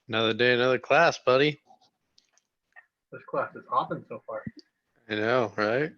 Another day, another class, buddy. This class is hopping so far. I know, right?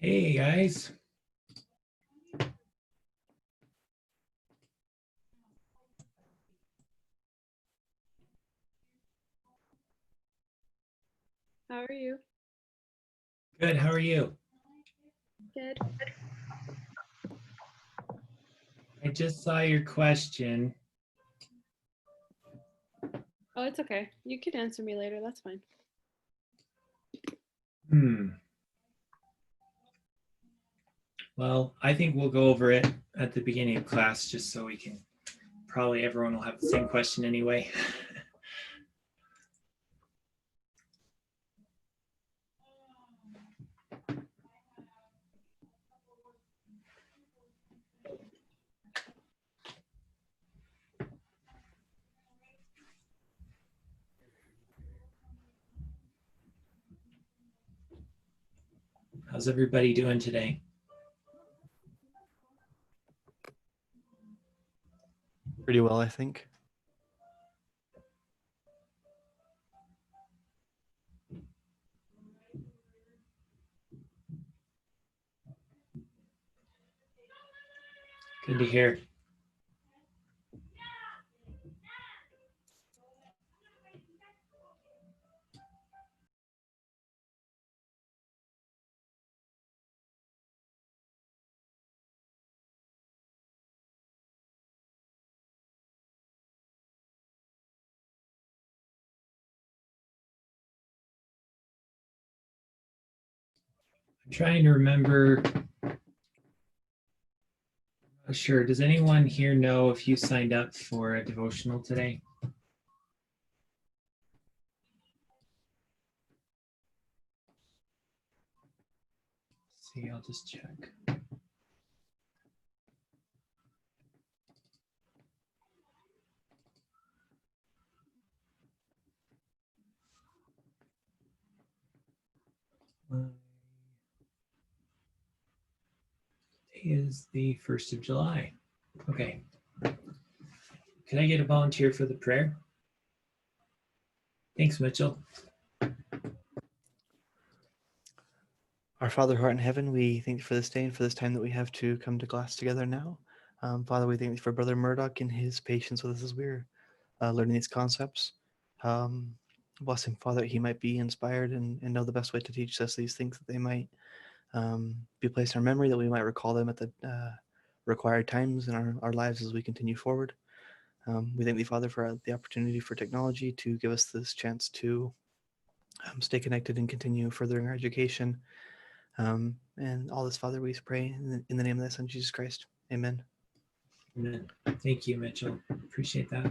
Hey guys. How are you? Good, how are you? Good. I just saw your question. Oh, it's okay. You can answer me later. That's fine. Well, I think we'll go over it at the beginning of class just so we can, probably everyone will have the same question anyway. How's everybody doing today? Pretty well, I think. Good to hear. I'm trying to remember. Not sure. Does anyone here know if you signed up for a devotional today? Let's see, I'll just check. Today is the 1st of July. Okay. Can I get a volunteer for the prayer? Thanks, Mitchell. Our Father who art in heaven, we thank you for this day and for this time that we have to come to class together now. Father, we thank you for Brother Murdoch and his patience with us as we're learning these concepts. Bless him, Father, that he might be inspired and know the best way to teach us these things, that they might be placed in our memory, that we might recall them at the required times in our lives as we continue forward. We thank thee, Father, for the opportunity for technology to give us this chance to stay connected and continue furthering our education. And all this, Father, we pray in the name of thy Son, Jesus Christ. Amen. Amen. Thank you, Mitchell. Appreciate that.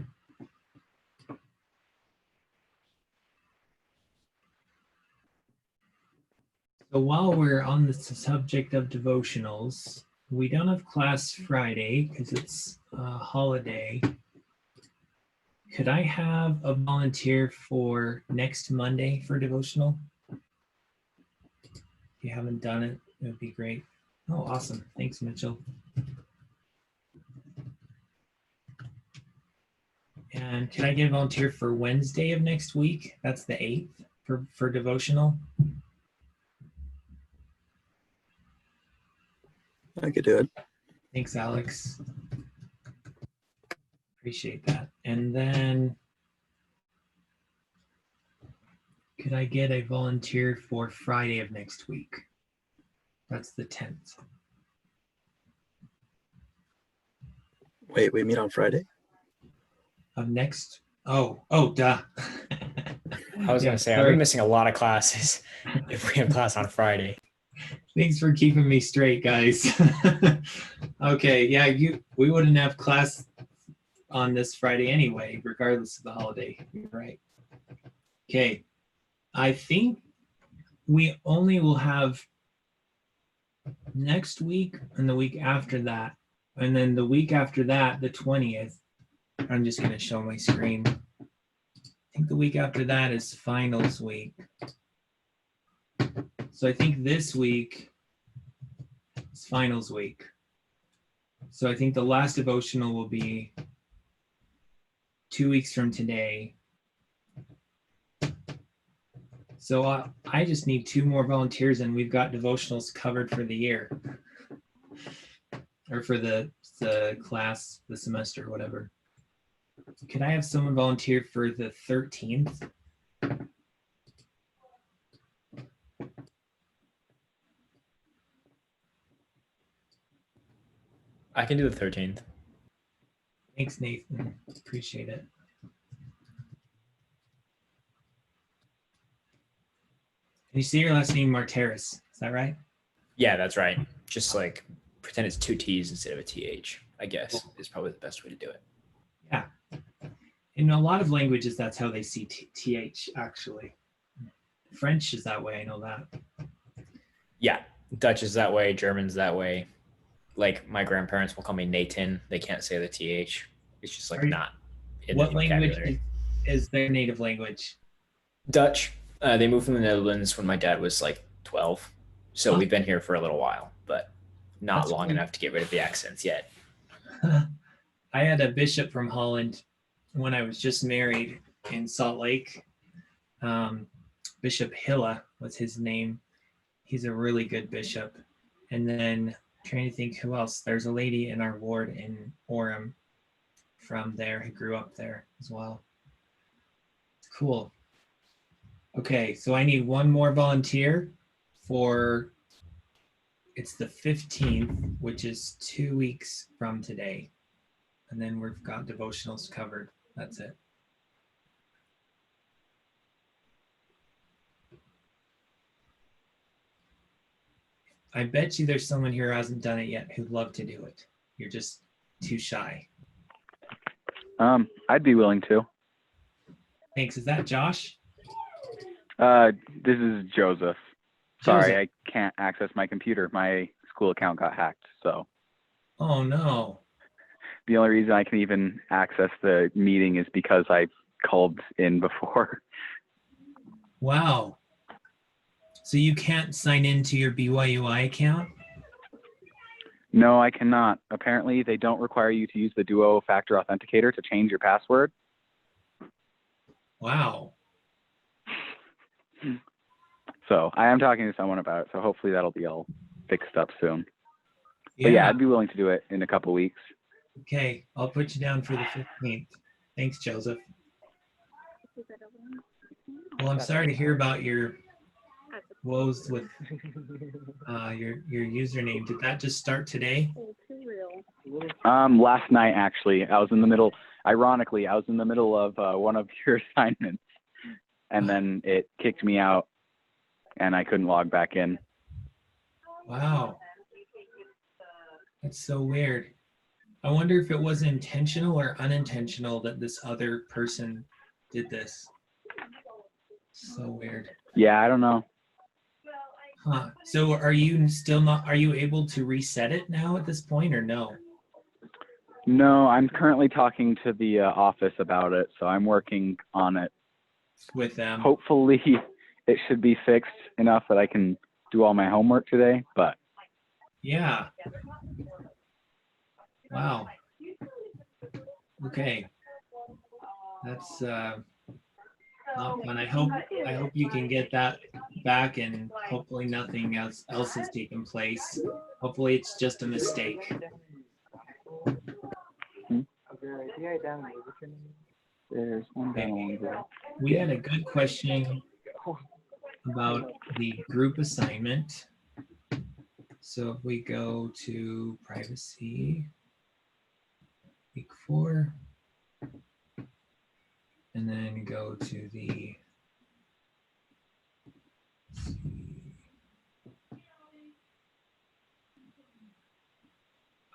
So while we're on the subject of devotionals, we don't have class Friday because it's a holiday. Could I have a volunteer for next Monday for devotional? If you haven't done it, it would be great. Oh, awesome. Thanks, Mitchell. And can I get a volunteer for Wednesday of next week? That's the 8th for devotional. I could do it. Thanks, Alex. Appreciate that. And then could I get a volunteer for Friday of next week? That's the 10th. Wait, we meet on Friday? Of next. Oh, duh. I was Yeah, gonna say I've sorry. been missing a lot of classes if we have class on Friday. Thanks for keeping me straight, guys. Okay, yeah, we wouldn't have class on this Friday anyway, regardless of the holiday. You're right. Okay, I think we only will have next week and the week after that, and then the week after that, the 20th. I'm just going to show my screen. I think the week after that is finals week. So I think this week is finals week. So I think the last devotional will be 2 weeks from today. So I just need 2 more volunteers and we've got devotionals covered for the year. Or for the class, the semester, whatever. Can I have someone volunteer for the 13th? I can do the 13th. Thanks, Nathan. Appreciate it. And you say your last name Marteris, is that right? Yeah, that's right. Just like pretend it's 2 T's instead of a TH, I guess, is probably the best way to do it. Yeah. In a lot of languages, that's how they see TH, actually. French is that way, I know that. Yeah, Dutch is that way, German's that way. Like my grandparents will call me Nathan. They can't say the TH. It's just like not in What the language vocabulary. is their native language? Dutch. They moved from the Netherlands when my dad was like 12. So we've been here for a little while, but not That's long cool. enough to get rid of the accents yet. I had a bishop from Holland when I was just married in Salt Lake. Bishop Hilla was his name. He's a really good bishop. And then trying to think who else. There's a lady in our ward in Orem from there who grew up there as well. Cool. Okay, so I need one more volunteer for, it's the 15th, which is 2 weeks from today. And then we've got devotionals covered. That's it. I bet you there's someone here who hasn't done it yet who'd love to do it. You're just too shy. I'd be willing to. Thanks. Is that Josh? This is Joseph. Sorry, Joseph. I can't access my computer. My school account got hacked, so Oh no. the only reason I can even access the meeting is because I called in before. Wow. So you can't sign into your BYUI account? No, I cannot. Apparently, they don't require you to use the Duo Factor Authenticator to change your password. Wow. So I am talking to someone about it, so hopefully that'll be all fixed up soon. But yeah, I'd be willing to do it in a couple weeks. Okay, I'll put you down for the 15th. Thanks, Joseph. Well, I'm sorry to hear about your woes with your username. Did that just start today? Last night, actually, ironically, I was in the middle of one of your assignments, and then it kicked me out, and I couldn't log back in. Wow. That's so weird. I wonder if it was intentional or unintentional that this other person did this. So weird. Yeah, I don't know. Huh. So are you able to reset it now at this point or no? No, I'm currently talking to the office about it, so I'm working on it. With them? Hopefully, it should be fixed enough that I can do all my homework today, but Yeah. Wow. Okay. That's not fun. I hope you can get that back and hopefully nothing else has taken place. Hopefully it's just a mistake. there's one down along there. We had a good question about the group assignment. So if we go to privacy, week 4, and then go to the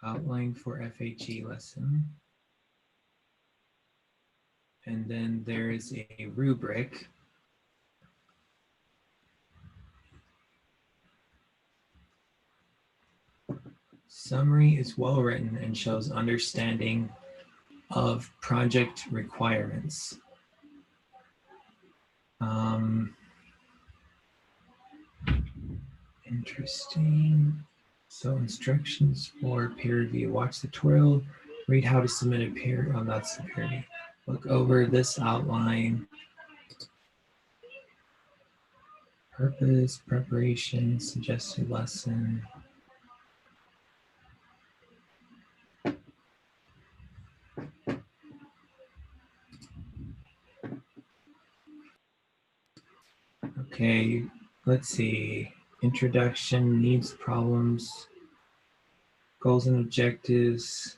outline for FHE lesson. And then there is a rubric. Summary is well written and shows understanding of project requirements. Interesting. So instructions for peer review. Watch the tutorial, read how to submit a peer, oh, that's the peer review. Look over this outline. Purpose, preparation, suggested lesson. Okay, let's see. Introduction, needs, problems, goals and objectives,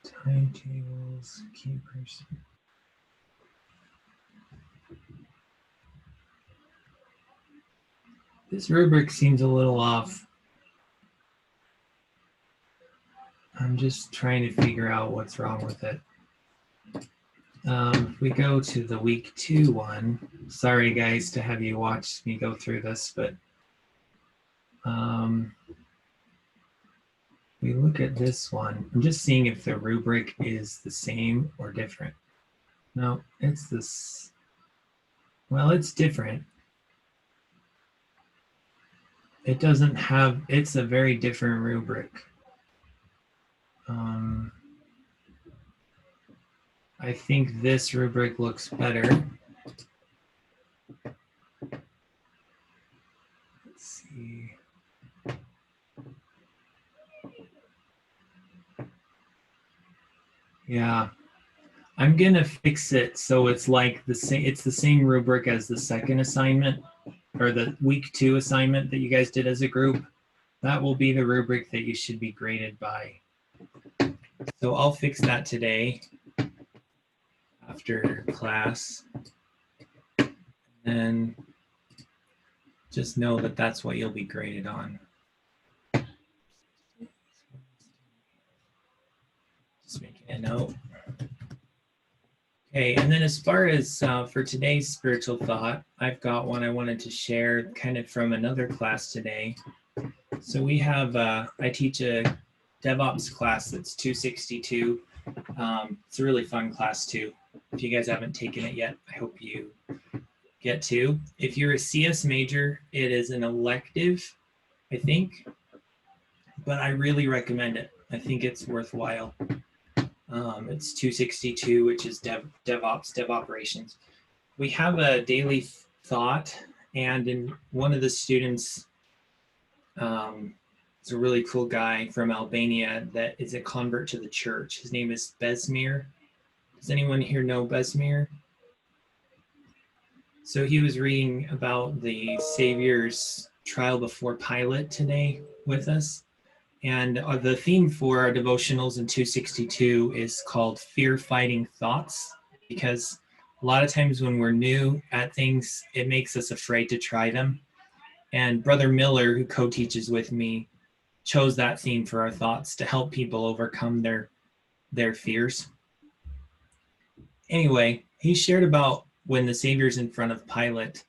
timetables, key person. This rubric seems a little off. I'm just trying to figure out what's wrong with it. If we go to the week 2 one, sorry guys to have you watch me go through this, but we look at this one. I'm just seeing if the rubric is the same or different. No, it's this. Well, it's different. It doesn't have, it's a very different rubric. I think this rubric looks better. Let's see. Yeah, I'm gonna fix it so it's like the same. It's the same rubric as the second assignment, or the week 2 assignment that you guys did as a group. That will be the rubric that you should be graded by. So I'll fix that today after class. And just know that that's what you'll be graded on. Just making a note. Okay, and then as far as for today's spiritual thought, I've got one I wanted to share kind of from another class today. So we have, I teach a DevOps class that's 262. It's a really fun class too. If you guys haven't taken it yet, I hope you get to. If you're a CS major, it is an elective, I think, but I really recommend it. I think it's worthwhile. It's 262, which is DevOps, Dev Operations. We have a daily thought, and in one of the students, it's a really cool guy from Albania that is a convert to the church. His name is Besmir. Does anyone here know Besmir? So he was reading about the Savior's trial before Pilate today with us. And the theme for our devotionals in 262 is called Fear Fighting Thoughts, because a lot of times when we're new at things, it makes us afraid to try them. And Brother Miller, who co-teaches with me, chose that theme for our thoughts to help people overcome their fears. Anyway, he shared about when the Savior's in front of Pilate,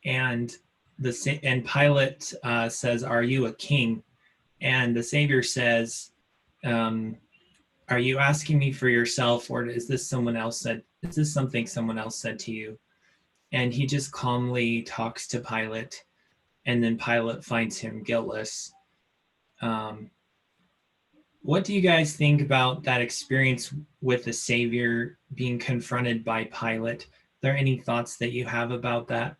and Pilate says, "Are you a king?" And the Savior says, "Are you asking me for yourself, or is this something someone else said to you?" And he just calmly talks to Pilate, and then Pilate finds him guiltless. What do you guys think about that experience with the Savior being confronted by Pilate? Are there any thoughts that you have about that?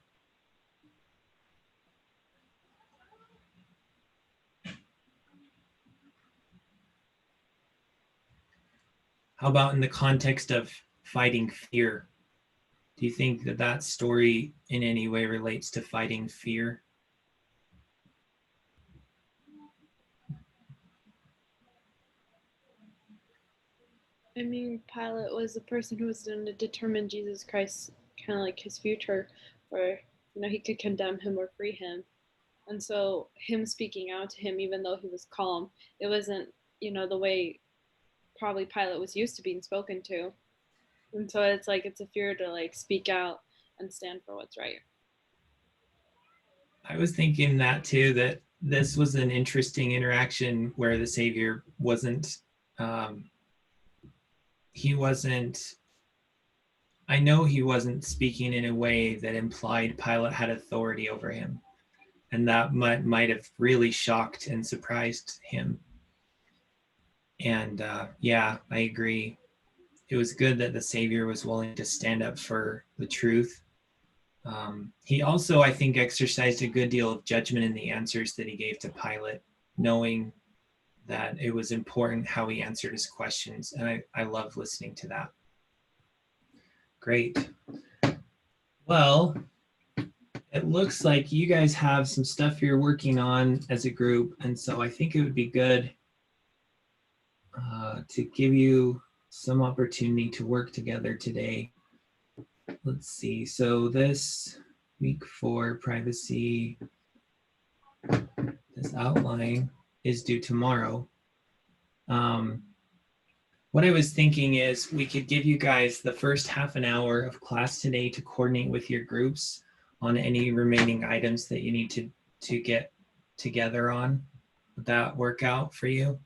How about in the context of fighting fear? Do you think that story in any way relates to fighting fear? I mean, Pilate was the person who was going to determine Jesus Christ, kind of like his future, or he could condemn him or free him. And so him speaking out to him, even though he was calm, it wasn't the way probably Pilate was used to being spoken to. And so it's a fear to speak out and stand for what's right. I was thinking that too, that this was an interesting interaction where the Savior wasn't, I know he wasn't speaking in a way that implied Pilate had authority over him. And that might have really shocked and surprised him. And yeah, I agree. It was good that the Savior was willing to stand up for the truth. He also, I think, exercised a good deal of judgment in the answers that he gave to Pilate, knowing that it was important how he answered his questions. And I love listening to that. Great. Well, it looks like you guys have some stuff you're working on as a group. And so I think it would be good to give you some opportunity to work together today. Let's see. So this week 4 privacy, this outline is due tomorrow. What I was thinking is we could give you guys the first half an hour of class today to coordinate with your groups on any remaining items that you need to get together on. Would that work out for you?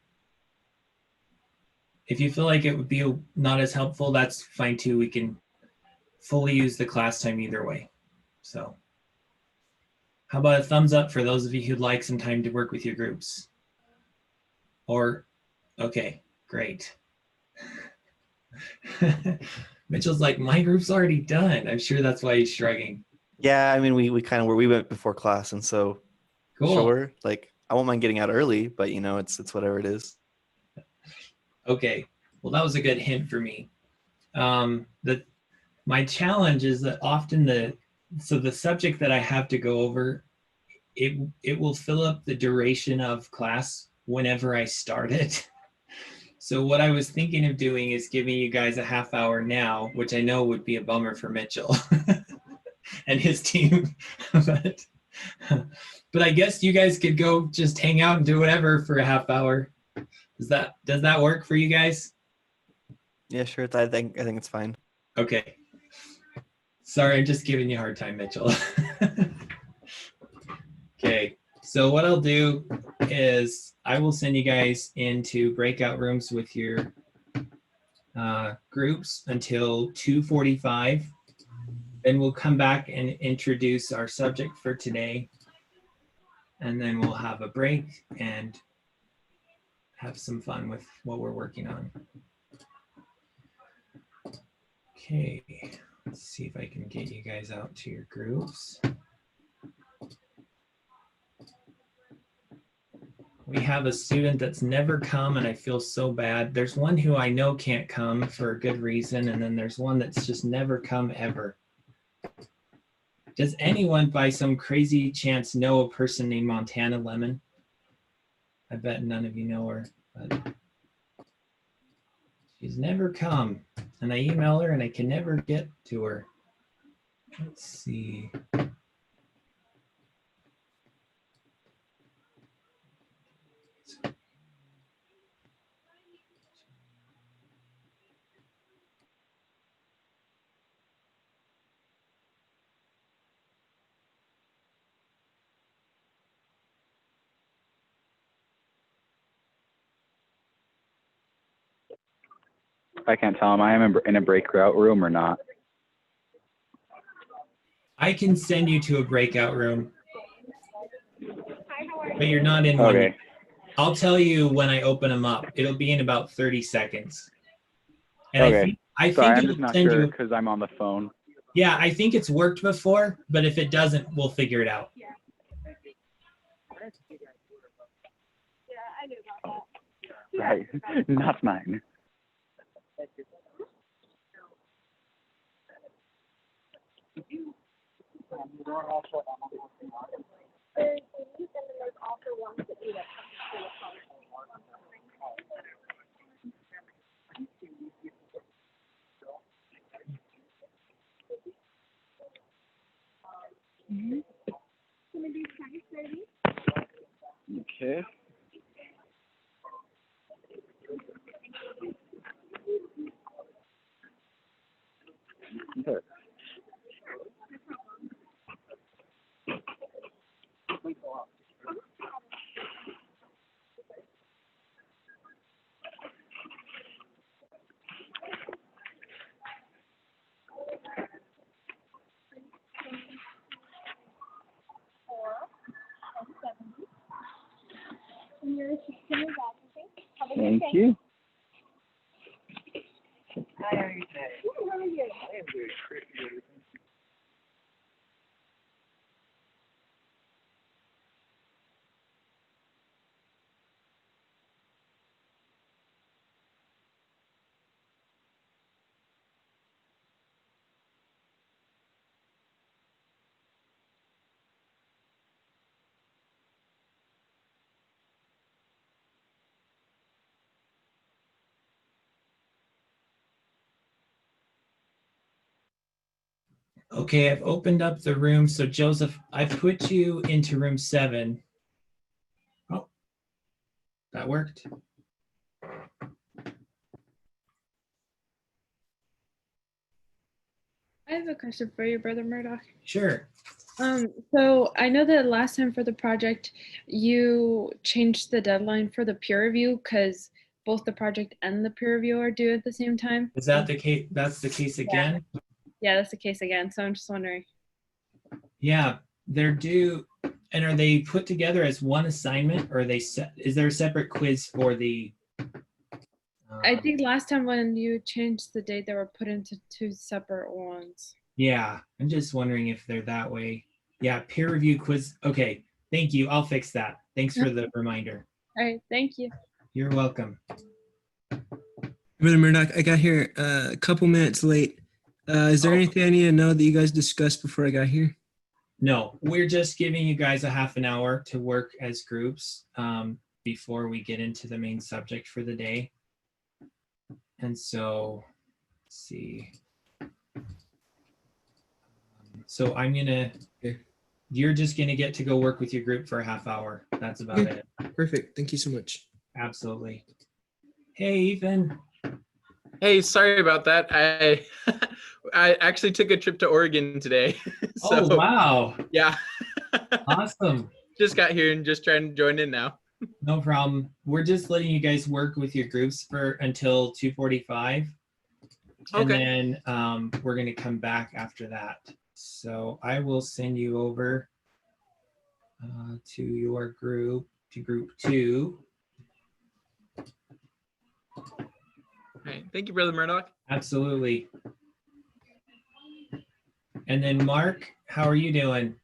If you feel like it would be not as helpful, that's fine too. We can fully use the class time either way. So How about a thumbs up for those of you who'd like some time to work with your groups? Or, okay, great. Mitchell's like, my group's already done. I'm sure that's why he's shrugging. Yeah, I mean, we kind of were. We went before class, and so Cool. sure. Like, I won't mind getting out early, but you know, it's whatever it is. Okay, well, that was a good hint for me. My challenge is that often the subject that I have to go over, it will fill up the duration of class whenever I start it. So what I was thinking of doing is giving you guys a half hour now, which I know would be a bummer for Mitchell and his team. but I guess you guys could go just hang out and do whatever for a half hour. Does that work for you guys? Yeah, sure. I think it's fine. Okay. Sorry, I'm just giving you a hard time, Mitchell. Okay, so what I'll do is I will send you guys into breakout rooms with your groups until 2:45. Then we'll come back and introduce our subject for today. And then we'll have a break and have some fun with what we're working on. Okay, let's see if I can get you guys out to your groups. We have a student that's never come, and I feel so bad. There's one who I know can't come for a good reason, and then there's one that's just never come ever. Does anyone by some crazy chance know a person named Montana Lemon? I bet none of you know her, but she's never come. And I email her and I can never get to her. Let's see. I can't tell. Am I in a breakout room or not? I can send you to a breakout room, but you're not in one. Okay. I'll tell you when I open them up. It'll be in about 30 seconds. And Okay. I think Sorry, I'm it'll just not send sure you. because I'm on the phone. Yeah, I think it's worked before, but if it doesn't, we'll figure it out. Right. Not mine. Okay. Good. Thank you. Okay, I've opened up the room. So Joseph, I've put you into room 7. Oh, that worked. I have a question for you, Brother Murdoch. Sure. So I know that last time for the project, you changed the deadline for the peer review because both the project and the peer review are due at the same time. Is that the case? That's the case again? Yeah, that's the case again. So I'm just wondering. Yeah, they're due. And are they put together as one assignment, or are they is there a separate quiz for the? I think last time when you changed the date, they were put into two separate ones. Yeah, I'm just wondering if they're that way. Yeah, peer review quiz. Okay, thank you. I'll fix that. Thanks for the reminder. All right, thank you. You're welcome. Brother Murdoch, I got here a couple minutes late. Is there anything I need to know that you guys discussed before I got here? No, we're just giving you guys a half an hour to work as groups before we get into the main subject for the day. And so, let's see. So I'm gonna, you're just gonna get to go work with your group for a half hour. That's about it. Perfect. Thank you so much. Absolutely. Hey, Ethan. Hey, sorry about that. I I actually took a trip to Oregon today. Oh, wow. Yeah. Awesome. Just got here and just trying to join in now. No problem. We're just letting you guys work with your groups for until 2:45. And Okay. then we're going to come back after that. So I will send you over to your group, to group 2. All right. Thank you, Brother Murdoch. Absolutely. And then Mark, how are you doing?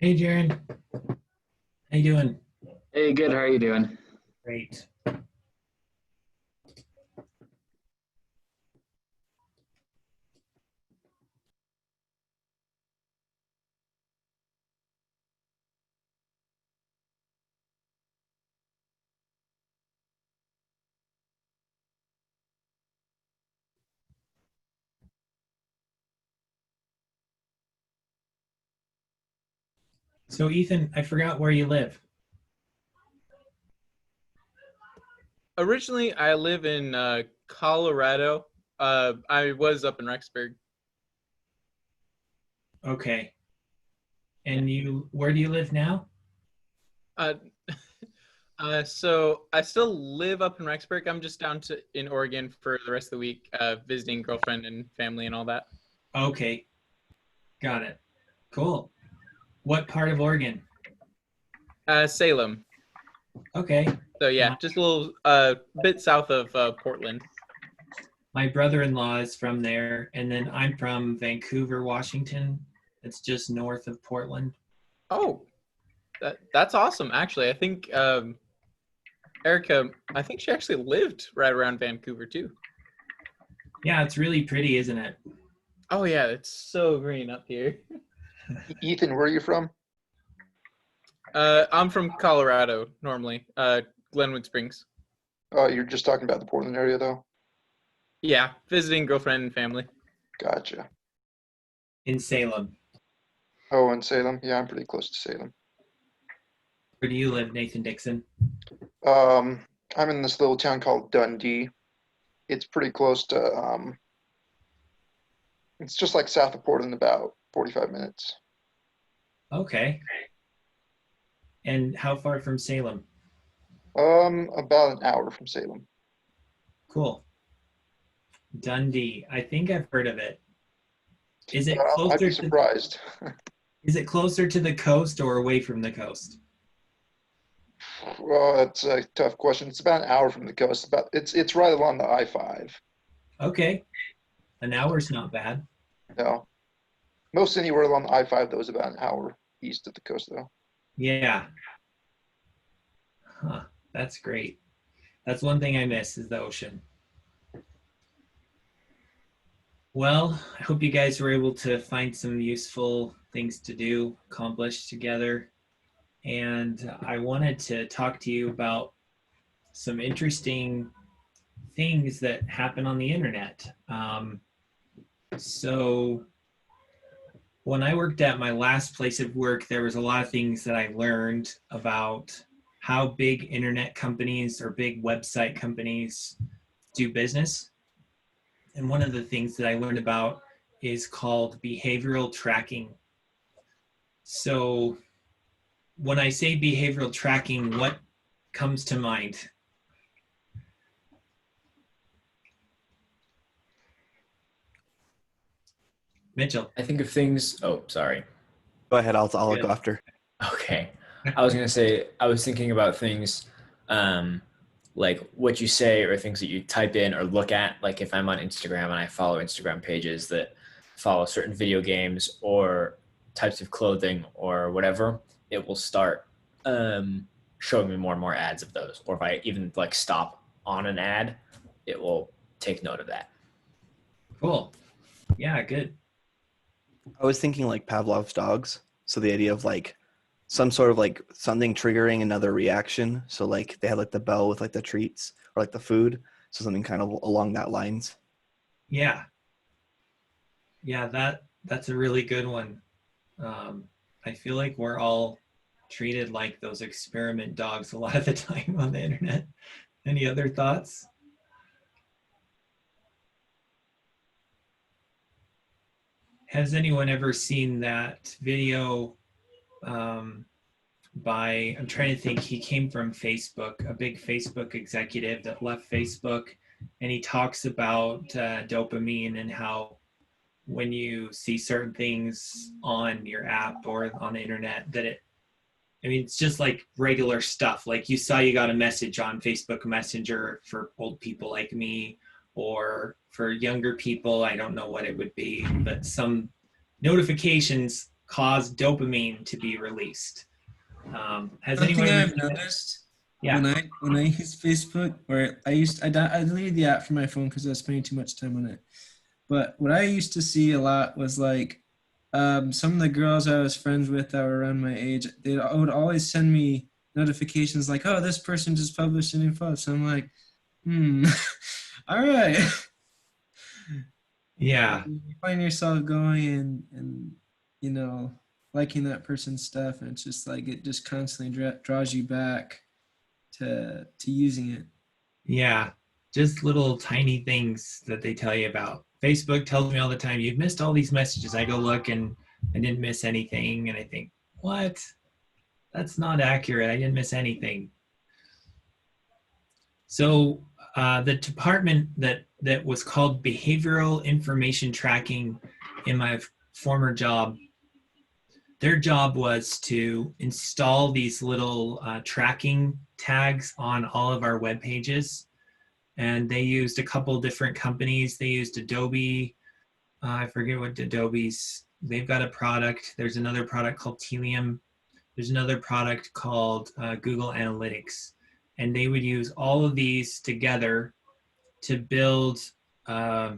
Hey, Jaron. How you doing? Hey, good. How are you doing? Great. So, Ethan, I forgot where you live. Originally, I live in Colorado. I was up in Rexburg. Okay. And where do you live now? Uh, so I still live up in Rexburg. I'm just down in Oregon for the rest of the week, visiting girlfriend and family and all that. Okay. Got it. Cool. What part of Oregon? Salem. Okay. So yeah, just a little bit south of Portland. My brother-in-law is from there, and then I'm from Vancouver, Washington. It's just north of Portland. Oh, that's awesome. Actually, I think Erica, I think she actually lived right around Vancouver too. Yeah, it's really pretty, isn't it? Oh yeah, it's so green up here. Ethan, where are you from? I'm from Colorado normally, Glenwood Springs. Oh, you're just talking about the Portland area, though? Yeah, visiting girlfriend and family. Gotcha. In Salem. Oh, in Salem? Yeah, I'm pretty close to Salem. Where do you live, Nathan Dixon? I'm in this little town called Dundee. It's pretty close to, it's just like south of Portland, about 45 minutes. Okay. And how far from Salem? About an hour from Salem. Cool. Dundee. I think I've heard of it. Is it I'd closer be surprised. Is it closer to the coast or away from the coast? Well, that's a tough question. It's about an hour from the coast. It's right along the I-5. Okay. An hour's not bad. No. Most anywhere along the I-5, though, is about an hour east of the coast, though. Yeah. Huh. That's great. That's one thing I miss is the ocean. Well, I hope you guys were able to find some useful things to do, accomplish together. And I wanted to talk to you about some interesting things that happen on the internet. So when I worked at my last place of work, there was a lot of things that I learned about how big internet companies or big website companies do business. And one of the things that I learned about is called behavioral tracking. So when I say behavioral tracking, what comes to mind? Mitchell. I think of things. Oh, sorry. Go ahead. I'll go after. Okay. I was going to say, I was thinking about things like what you say or things that you type in or look at. Like if I'm on Instagram and I follow Instagram pages that follow certain video games or types of clothing or whatever, it will start showing me more and more ads of those. Or if I even like stop on an ad, it will take note of that. Cool. Yeah, good. I was thinking like Pavlov's dogs. So the idea of like some sort of like something triggering another reaction. So like they had like the bell with like the treats or like the food. So something kind of along that lines. Yeah. Yeah, that's a really good one. I feel like we're all treated like those experiment dogs a lot of the time on the internet. Any other thoughts? Has anyone ever seen that video by, I'm trying to think, he came from Facebook, a big Facebook executive that left Facebook, and he talks about dopamine and how when you see certain things on your app or on the internet that it's just like regular stuff. Like you saw you got a message on Facebook Messenger for old people like me, or for younger people, I don't know what it would be, but some notifications cause dopamine to be released. Has One anyone thing ever I've seen that? noticed Yeah. when I use Facebook, or I deleted the app from my phone because I was spending too much time on it. But what I used to see a lot was like some of the girls I was friends with that were around my age. They would always send me notifications like, "Oh, this person just published a new photo." So I'm like, all right. Yeah. You find yourself going and liking that person's stuff, and it's just like it just constantly draws you back to using it. Yeah. Just little tiny things that they tell you about. Facebook tells me all the time, you've missed all these messages. I go look and I didn't miss anything. And I think, what? That's not accurate. I didn't miss anything. So the department that was called Behavioral Information Tracking in my former job, their job was to install these little tracking tags on all of our web pages. And they used a couple different companies. They used Adobe. I forget what Adobe's. They've got a product. There's another product called Telium. There's another product called Google Analytics. And they would use all of these together to build a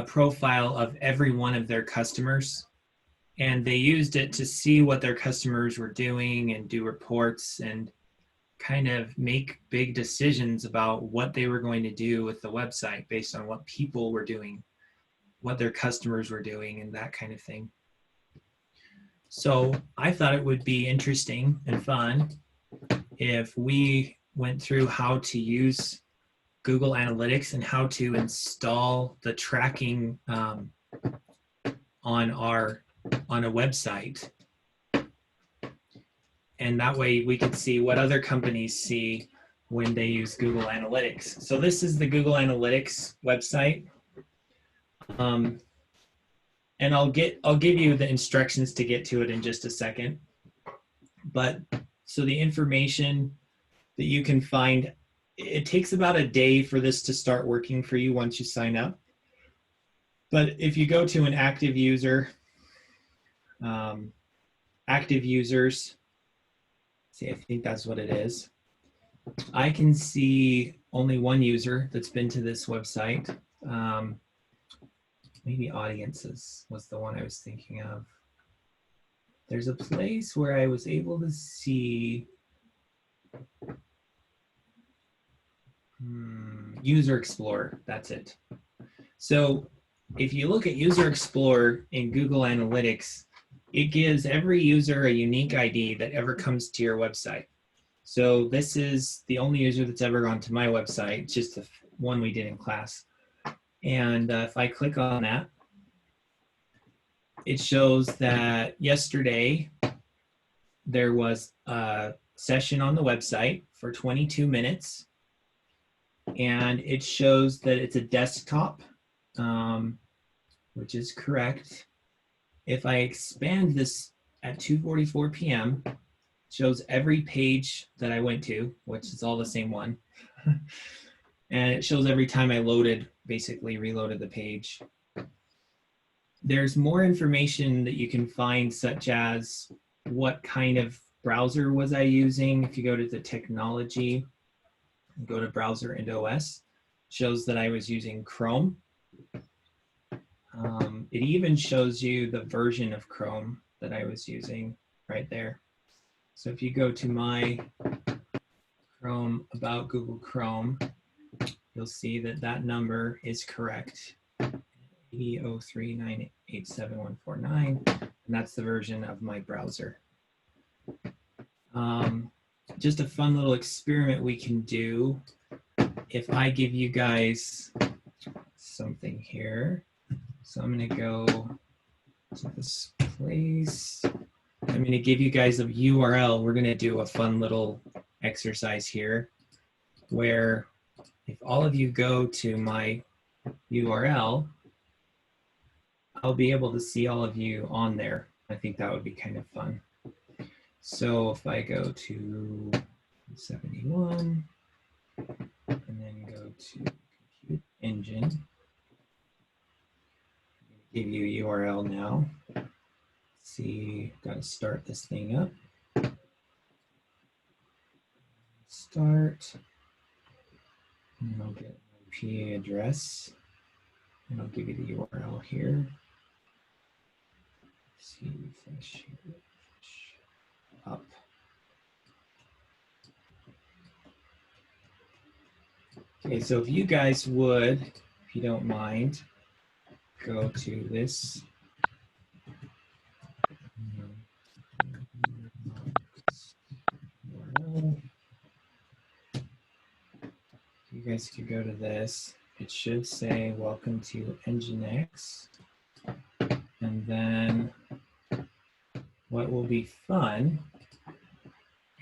profile of every one of their customers. And they used it to see what their customers were doing and do reports and kind of make big decisions about what they were going to do with the website based on what people were doing, what their customers were doing, and that kind of thing. So I thought it would be interesting and fun if we went through how to use Google Analytics and how to install the tracking on a website. And that way we could see what other companies see when they use Google Analytics. So this is the Google Analytics website. And I'll give you the instructions to get to it in just a second. But so the information that you can find, it takes about a day for this to start working for you once you sign up. But if you go to an active user, active users, see, I think that's what it is. I can see only one user that's been to this website. Maybe audiences was the one I was thinking of. There's a place where I was able to see User Explorer, that's it. So if you look at User Explorer in Google Analytics, it gives every user a unique ID that ever comes to your website. So this is the only user that's ever gone to my website, it's just the one we did in class. And if I click on that, it shows that yesterday there was a session on the website for 22 minutes. And it shows that it's a desktop, which is correct. If I expand this at 2:44 p.m., it shows every page that I went to, which is all the same one. And it shows every time I basically reloaded the page. There's more information that you can find, such as what kind of browser was I using. If you go to the technology, go to browser and OS, shows that I was using Chrome. It even shows you the version of Chrome that I was using right there. So if you go to my Chrome, about Google Chrome, you'll see that that number is correct. 8039874149, and that's the version of my browser. Just a fun little experiment we can do. If I give you guys something here, so I'm going to go to this place. I'm going to give you guys a URL. We're going to do a fun little exercise here where if all of you go to my URL, I'll be able to see all of you on there. I think that would be kind of fun. So if I go to 71 and then go to Compute Engine, give you a URL now, see, got to start this thing up. Start. And I'll get my IP address. And I'll give you the URL here. Let's see, refresh here. Refresh. Up. Okay, so if you guys would, if you don't mind, go to this. URL. You guys could go to this. It should say welcome to Nginx. And then what will be fun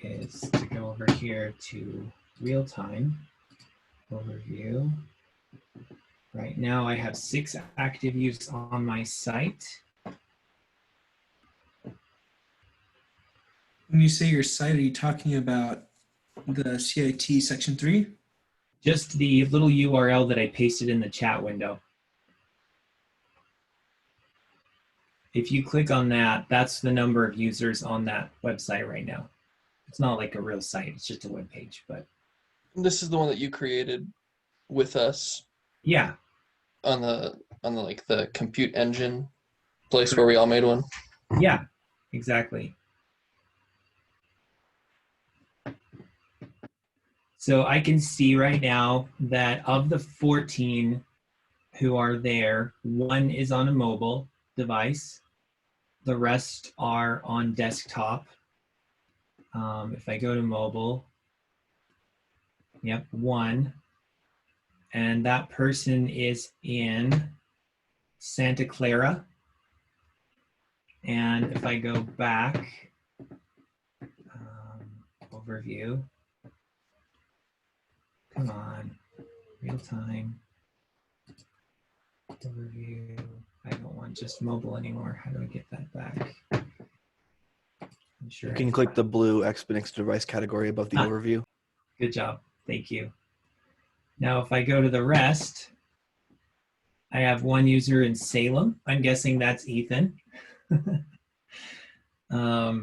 is to go over here to real-time overview. Right now I have 6 active users on my site. When you say your site, are you talking about the CIT section 3? Just the little URL that I pasted in the chat window. If you click on that, that's the number of users on that website right now. It's not like a real site, it's just a web page, but. This is the one that you created with us. Yeah. On the like the compute engine place where we all made one. Yeah, exactly. So I can see right now that of the 14 who are there, 1 is on a mobile device. The rest are on desktop. If I go to mobile, yep, 1. And that person is in Santa Clara. And if I go back, overview, come on, real time, overview. I don't want just mobile anymore. How do I get that back? I'm sure you can click the blue Xpinix device category above the overview. Good job. Thank you. Now, if I go to the rest, I have 1 user in Salem. I'm guessing that's Ethan. I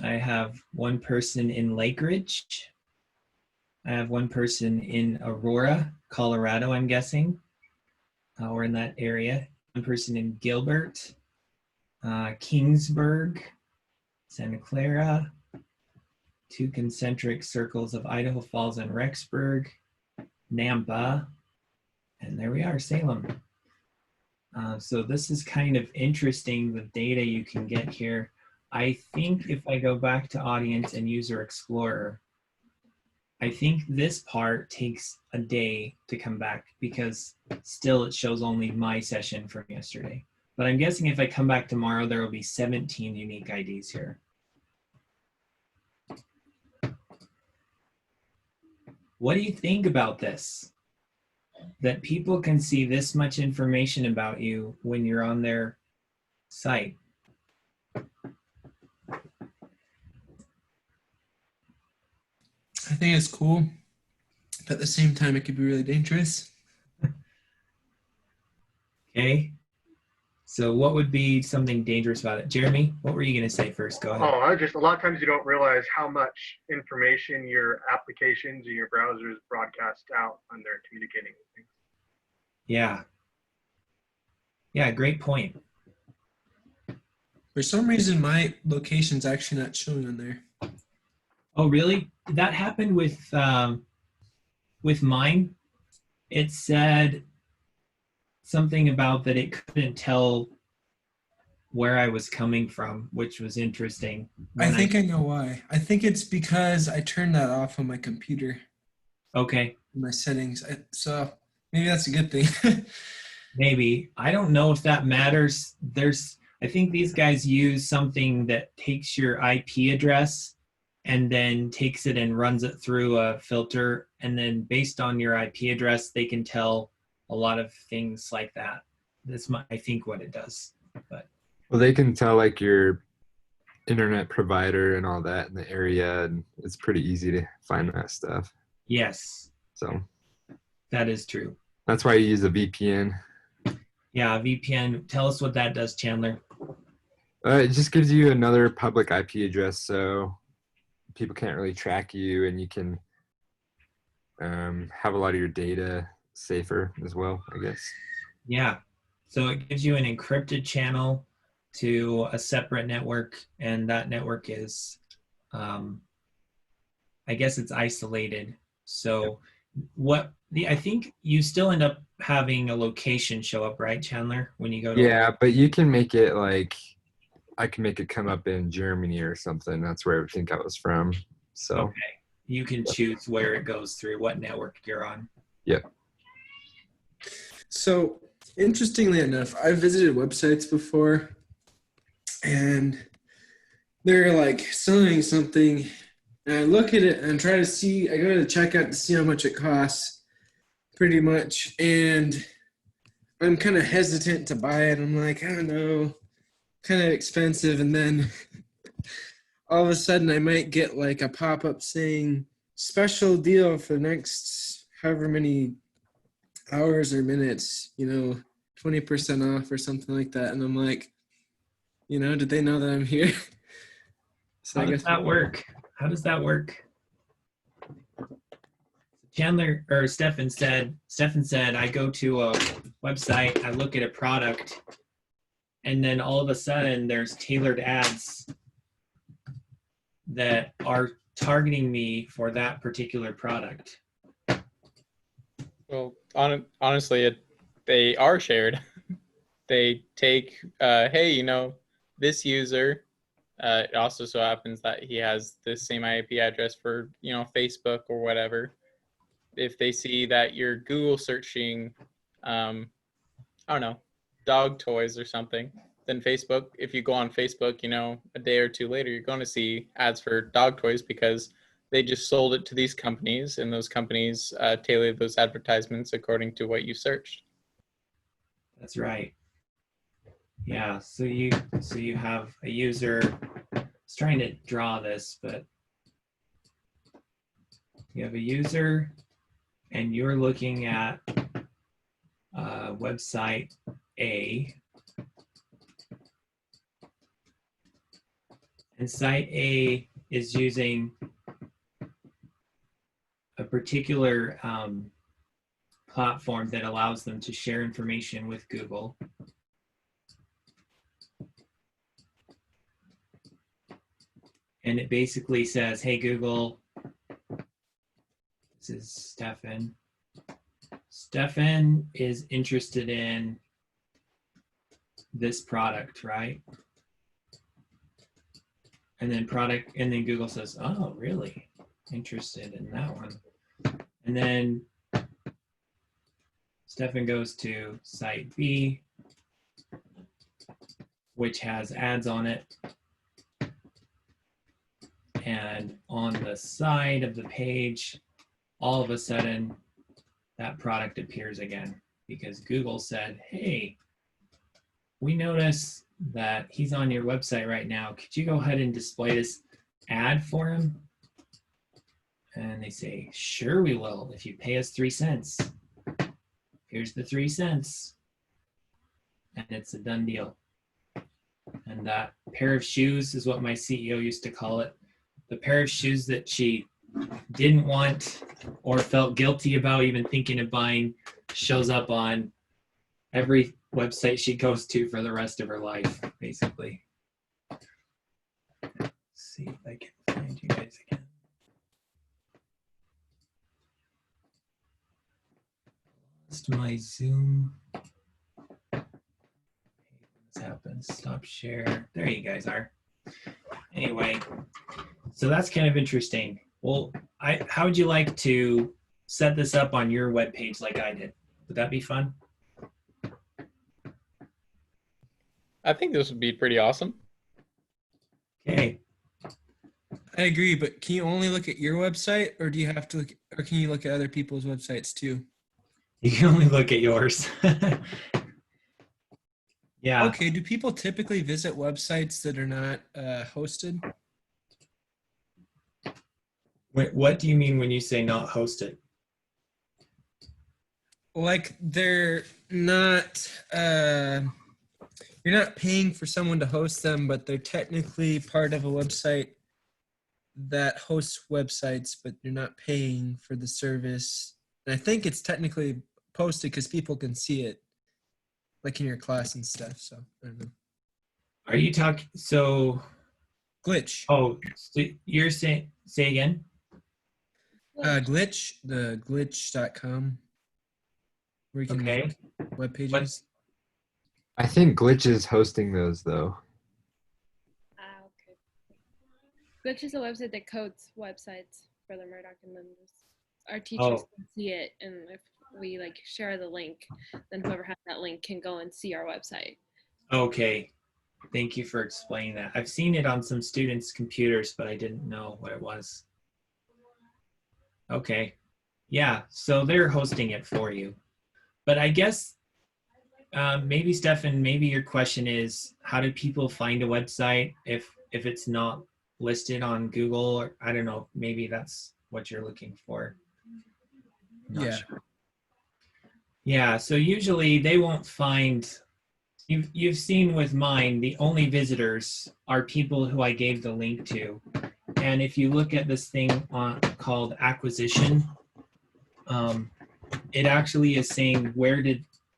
have 1 person in Lake Ridge. I have 1 person in Aurora, Colorado, I'm guessing. We're in that area. 1 person in Gilbert, Kingsburg, Santa Clara, 2 concentric circles of Idaho Falls and Rexburg, Nampa, and there we are, Salem. So this is kind of interesting, the data you can get here. I think if I go back to Audience and User Explorer, I think this part takes a day to come back because still it shows only my session from yesterday. But I'm guessing if I come back tomorrow, there will be 17 unique IDs here. What do you think about this? That people can see this much information about you when you're on their site? I think it's cool, but at the same time, it could be really dangerous. Okay. So what would be something dangerous about it? Jeremy, what were you going to say first? Go ahead. Oh, just a lot of times you don't realize how much information your applications and your browsers broadcast out when they're communicating with things. Yeah. Yeah, great point. For some reason, my location's actually not showing on there. Oh, really? That happened with mine. It said something about that it couldn't tell where I was coming from, which was interesting. I think I know why. I think it's because I turned that off on my computer. Okay. My settings. So maybe that's a good thing. Maybe. I don't know if that matters. I think these guys use something that takes your IP address and then takes it and runs it through a filter. And then based on your IP address, they can tell a lot of things like that. That's I think what it does. But well, they can tell like your internet provider and all that in the area, and it's pretty easy to find that stuff. Yes. So that is true. That's why you use a VPN. Yeah, VPN. Tell us what that does, Chandler. It just gives you another public IP address, so people can't really track you, and you can have a lot of your data safer as well, I guess. Yeah. So it gives you an encrypted channel to a separate network, and that network is, I guess it's isolated. So I think you still end up having a location show up, right, Chandler, when you go to. Yeah, but you can make it like, I can make it come up in Germany or something. That's where I would think I was from. So Okay. You can choose where it goes through, what network you're on. yeah. So, interestingly enough, I visited websites before, and they're like selling something, and I look at it and try to see, I go to the checkout to see how much it costs, pretty much, and I'm kind of hesitant to buy it. I'm like, I don't know, kind of expensive, and then all of a sudden I might get like a pop-up saying special deal for the next however many hours or minutes, 20% off or something like that. And I'm like, did they know that I'm here? So How does that work? How does that work? Chandler or Stefan said, I go to a website, I look at a product, and then all of a sudden there's tailored ads that are targeting me for that particular product. Well, honestly, they are shared. They take, hey, this user, it also so happens that he has the same IP address for, Facebook or whatever. If they see that you're Google searching, I don't know, dog toys or something, then Facebook, if you go on Facebook, a day or two later, you're going to see ads for dog toys because they just sold it to these companies, and those companies tailored those advertisements according to what you searched. That's right. Yeah, so you have a user. I was trying to draw this, but you have a user, and you're looking at website A, and site A is using a particular platform that allows them to share information with Google. And it basically says, hey, Google, this is Stefan. Stefan is interested in this product, right? And then Google says, oh, really? Interested in that one. And then Stefan goes to site B, which has ads on it. And on the side of the page, all of a sudden, that product appears again because Google said, hey, we notice that he's on your website right now. Could you go ahead and display this ad for him? And they say, sure we will, if you pay us 3 cents. Here's the 3 cents. And it's a done deal. And that pair of shoes is what my CEO used to call it. The pair of shoes that she didn't want or felt guilty about even thinking of buying shows up on every website she goes to for the rest of her life, basically. Let's see if I can find you guys again. Lost my Zoom. This happens. Stop share. There you guys are. Anyway, so that's kind of interesting. Well, how would you like to set this up on your webpage like I did? Would that be fun? I think this would be pretty awesome. Okay. I agree, but can you only look at your website, or do you have to look, or can you look at other people's websites too? You can only look at yours. Yeah. Okay, do people typically visit websites that are not hosted? Wait, what do you mean when you say not hosted? Like they're not, you're not paying for someone to host them, but they're technically part of a website that hosts websites, but you're not paying for the service. And I think it's technically posted because people can see it, like in your class and stuff. So I don't know. Are you talking? So, Glitch. oh, so you're saying, say again? Glitch, the glitch.com, where you can Okay. make web pages. I think Glitch is hosting those though. Okay. Glitch is a website that codes websites for the Murdoch, and then our teachers can see it, and if we like share the link, then whoever has that link can go and see our website. Okay. Thank you for explaining that. I've seen it on some students' computers, but I didn't know what it was. Okay. Yeah, so they're hosting it for you. But I guess maybe, Stefan, maybe your question is, how do people find a website if it's not listed on Google? Or I don't know, maybe that's what you're looking for. Not sure. Yeah, so usually they won't find, you've seen with mine, the only visitors are people who I gave the link to. And if you look at this thing called acquisition, it actually is saying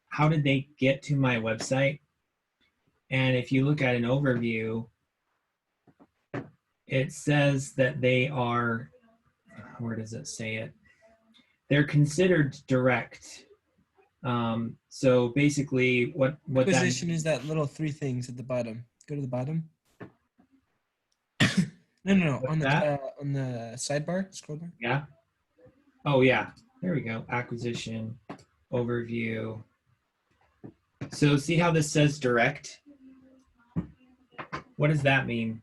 how did they get to my website? And if you look at an overview, it says that they are, where does it say it? They're considered direct. So basically what Acquisition is that little three things at the bottom. Go to the bottom. No. On the sidebar, scroll down. Yeah. Oh yeah. There we go. Acquisition, overview. So see how this says direct? What does that mean?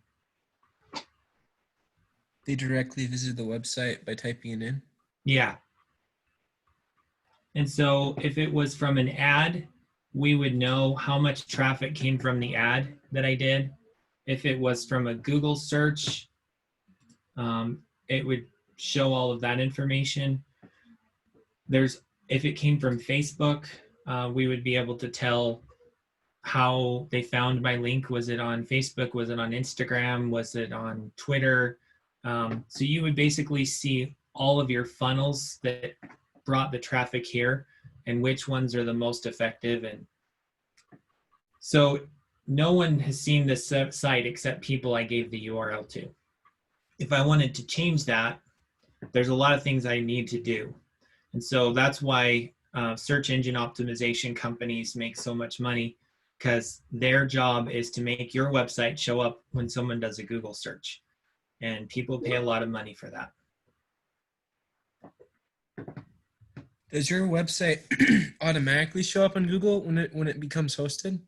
They directly visit the website by typing it in. Yeah. And so if it was from an ad, we would know how much traffic came from the ad that I did. If it was from a Google search, it would show all of that information. If it came from Facebook, we would be able to tell how they found my link. Was it on Facebook? Was it on Instagram? Was it on Twitter? So you would basically see all of your funnels that brought the traffic here and which ones are the most effective. And so no one has seen this site except people I gave the URL to. If I wanted to change that, there's a lot of things I need to do. And so that's why search engine optimization companies make so much money, because their job is to make your website show up when someone does a Google search. And people pay a lot of money for that. Does your website automatically show up on Google when it becomes hosted?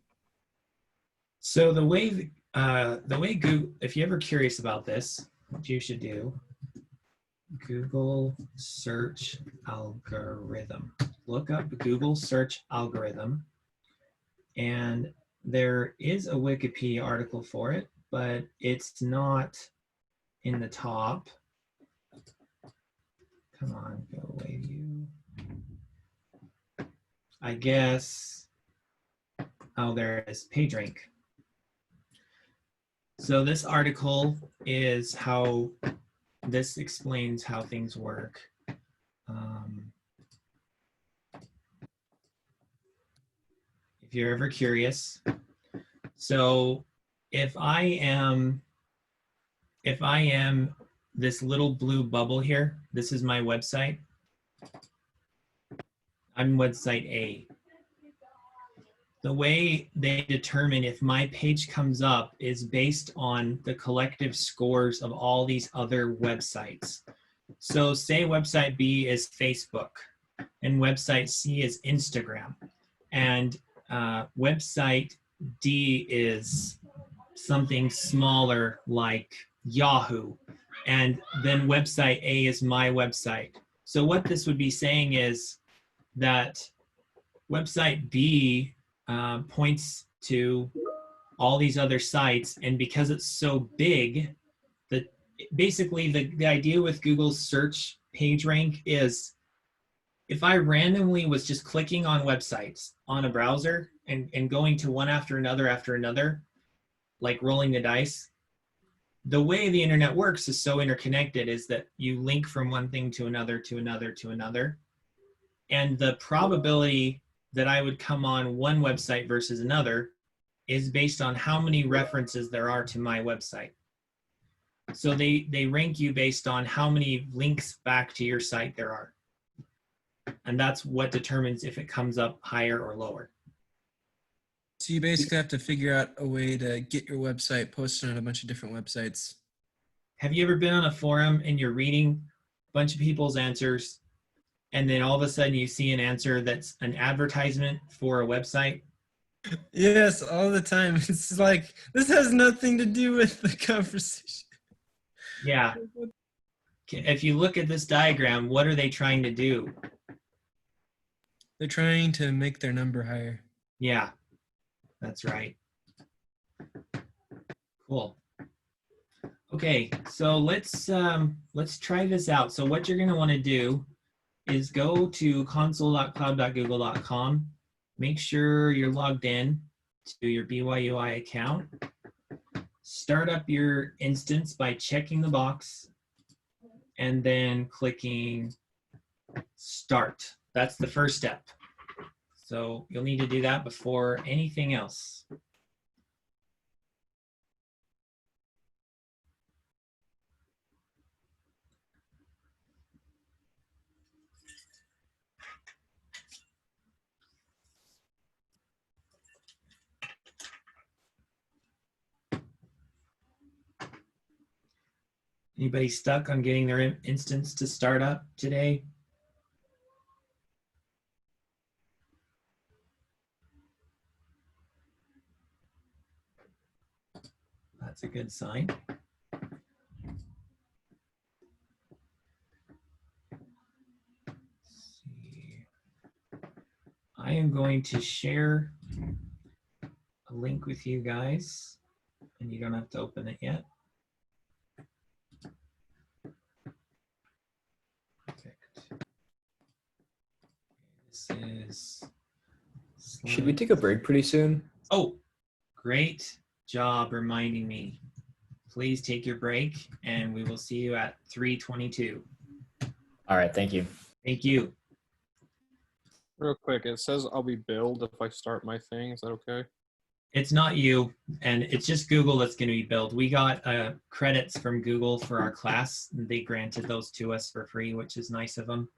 So the way Google, if you're ever curious about this, what you should do, Google search algorithm. Look up Google search algorithm, and there is a Wikipedia article for it, but it's not in the top. Come on, go away, you. I guess, oh, there it is, PageRank. So this article is how, this explains how things work. If you're ever curious. So if I am this little blue bubble here, this is my website. I'm website A. The way they determine if my page comes up is based on the collective scores of all these other websites. So say website B is Facebook and website C is Instagram, and website D is something smaller like Yahoo, and then website A is my website. So what this would be saying is that website B points to all these other sites, and because it's so big, basically the idea with Google's search page rank is if I randomly was just clicking on websites on a browser and going to one after another, like rolling the dice, the way the internet works is so interconnected is that you link from one thing to another, to another, to another. And the probability that I would come on one website versus another is based on how many references there are to my website. So they rank you based on how many links back to your site there are. And that's what determines if it comes up higher or lower. So you basically have to figure out a way to get your website posted on a bunch of different websites. Have you ever been on a forum and you're reading a bunch of people's answers, and then all of a sudden you see an answer that's an advertisement for a website? Yes, all the time. It's like, this has nothing to do with the conversation. Yeah. If you look at this diagram, what are they trying to do? They're trying to make their number higher. Yeah, that's right. Cool. Okay, so let's try this out. So what you're going to want to do is go to console.cloud.google.com. Make sure you're logged in to your BYUI account. Start up your instance by checking the box and then clicking start. That's the first step. So you'll need to do that before anything else. Anybody stuck on getting their instance to start up today? That's a good sign. Let's see. I am going to share a link with you guys, and you don't have to open it yet. Perfect. This is. Should we take a break pretty soon? Oh, great job reminding me. Please take your break, and we will see you at 3:22. All right, thank you. Thank you. Real quick, it says I'll be billed if I start my thing. Is that okay? It's not you, and it's just Google that's going to be billed. We got credits from Google for our class, and they granted those to us for free, which is nice of them.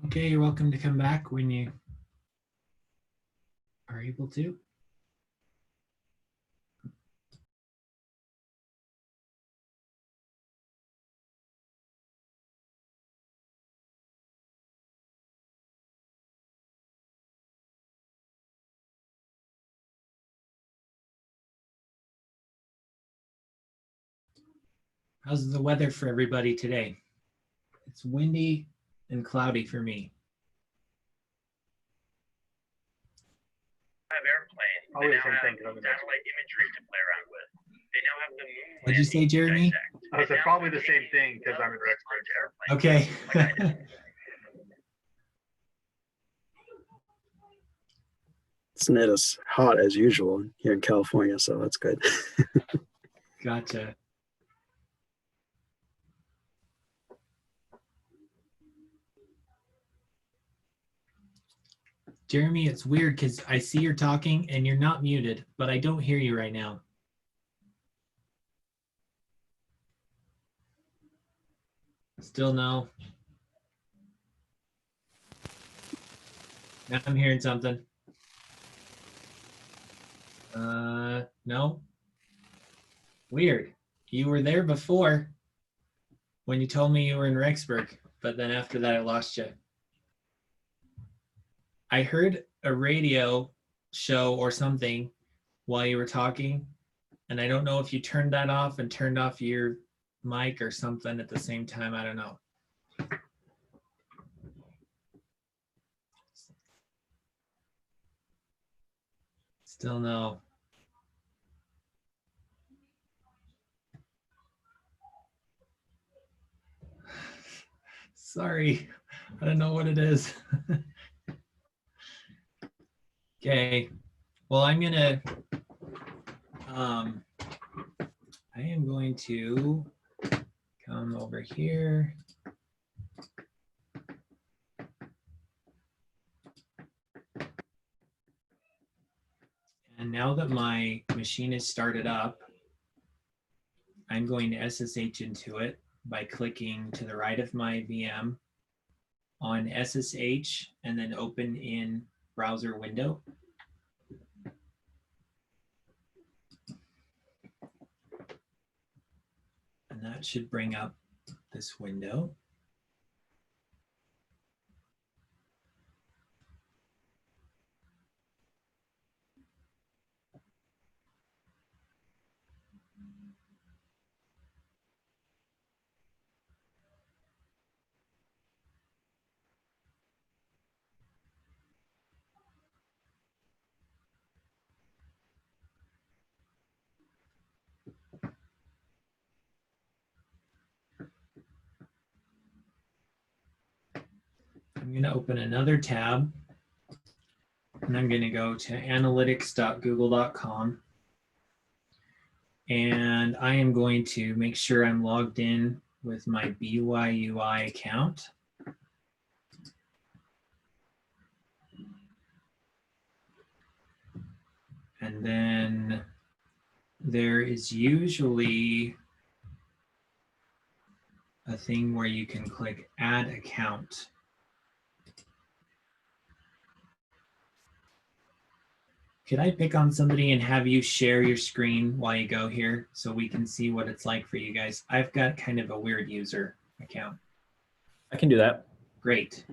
Okay, you're welcome to come back when you are able to. How's the weather for everybody today? It's windy and cloudy for me. Have airplanes. Always They now have something coming next. satellite imagery to play around with. They now have the moon. What'd you say, Jeremy? I said probably the same thing because I'm in Rexburg. Okay. It's not as hot as usual here in California, so that's good. Gotcha. Jeremy, it's weird because I see you're talking and you're not muted, but I don't hear you right now. Still no. Now I'm hearing something. No. Weird. You were there before when you told me you were in Rexburg, but then after that I lost you. I heard a radio show or something while you were talking, and I don't know if you turned that off and turned off your mic or something at the same time. I don't know. Still no. Sorry, I don't know what it is. Okay, well, I am going to come over here. And now that my machine is started up, I'm going to SSH into it by clicking to the right of my VM on SSH and then open in browser window. And that should bring up this window. I'm going to open another tab, and I'm going to go to analytics.google.com, and I am going to make sure I'm logged in with my BYUI account. And then there is usually a thing where you can click Add Account. Could I pick on somebody and have you share your screen while you go here so we can see what it's like for you guys? I've got kind of a weird user account. I can do that. Great.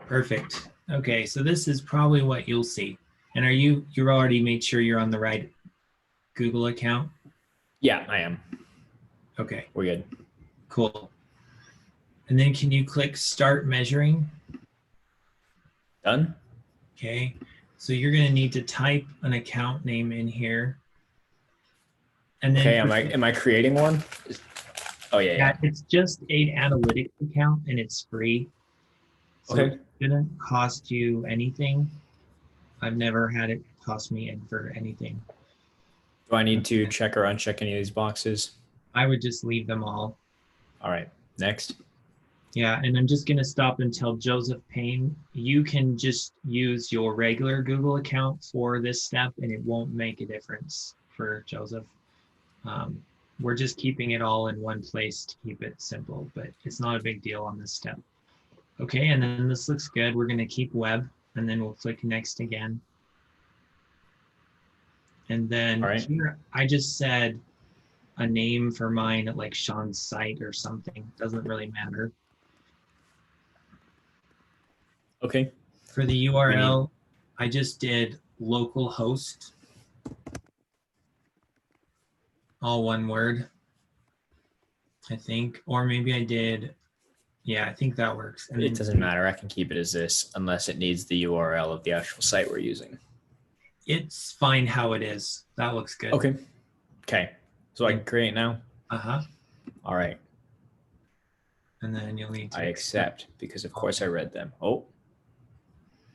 Perfect. Okay, so this is probably what you'll see. And you're already made sure you're on the right Google account? Yeah, I am. Okay. We're good. Cool. And then can you click Start Measuring? Done. Okay. So you're going to need to type an account name in here. And then okay, am I creating one? Oh yeah. It's just an analytics account and it's free. So okay. It didn't cost you anything. I've never had it cost me for anything. Do I need to check or uncheck any of these boxes? I would just leave them all. All right. Next. Yeah, and I'm just going to stop and tell Joseph Payne, you can just use your regular Google account for this step and it won't make a difference for Joseph. We're just keeping it all in one place to keep it simple, but it's not a big deal on this step. Okay, and then this looks good. We're going to keep web, and then we'll click next again. And then here, I just said a name for mine, like Sean's site or something. Doesn't really matter. Okay. For the URL, I just did localhost, all one word, I think. Or maybe I did, yeah, I think that works. And It then doesn't matter. I can keep it as this unless it needs the URL of the actual site we're using. it's fine how it is. That looks good. Okay. Okay. So I can create now? Uh-huh. All right. And then you'll need to I accept because of course I read them. Oh.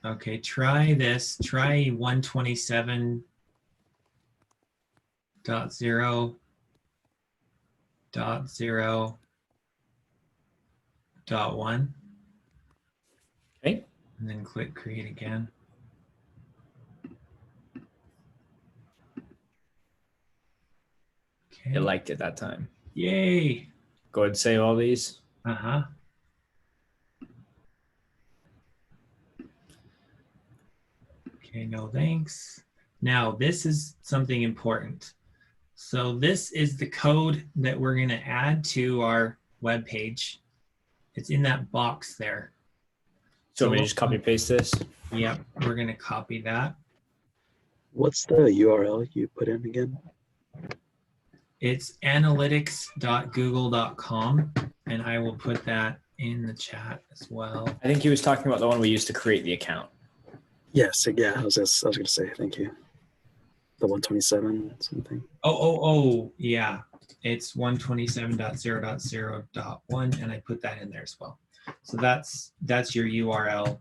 Okay, try this. Try 127.0.0.1. Okay. And then click create again. Okay. It liked it that time. Yay. Go ahead and save all these. Uh-huh. Okay, no thanks. Now, this is something important. So this is the code that we're going to add to our web page. It's in that box there. So we just copy paste this? Yep, we're going to copy that. What's the URL you put in again? It's analytics.google.com, and I will put that in the chat as well. I think he was talking about the one we used to create the account. Yes, yeah, I was going to say, thank you. The 127 something. Oh, yeah. It's 127.0.0.1, and I put that in there as well. So that's your URL,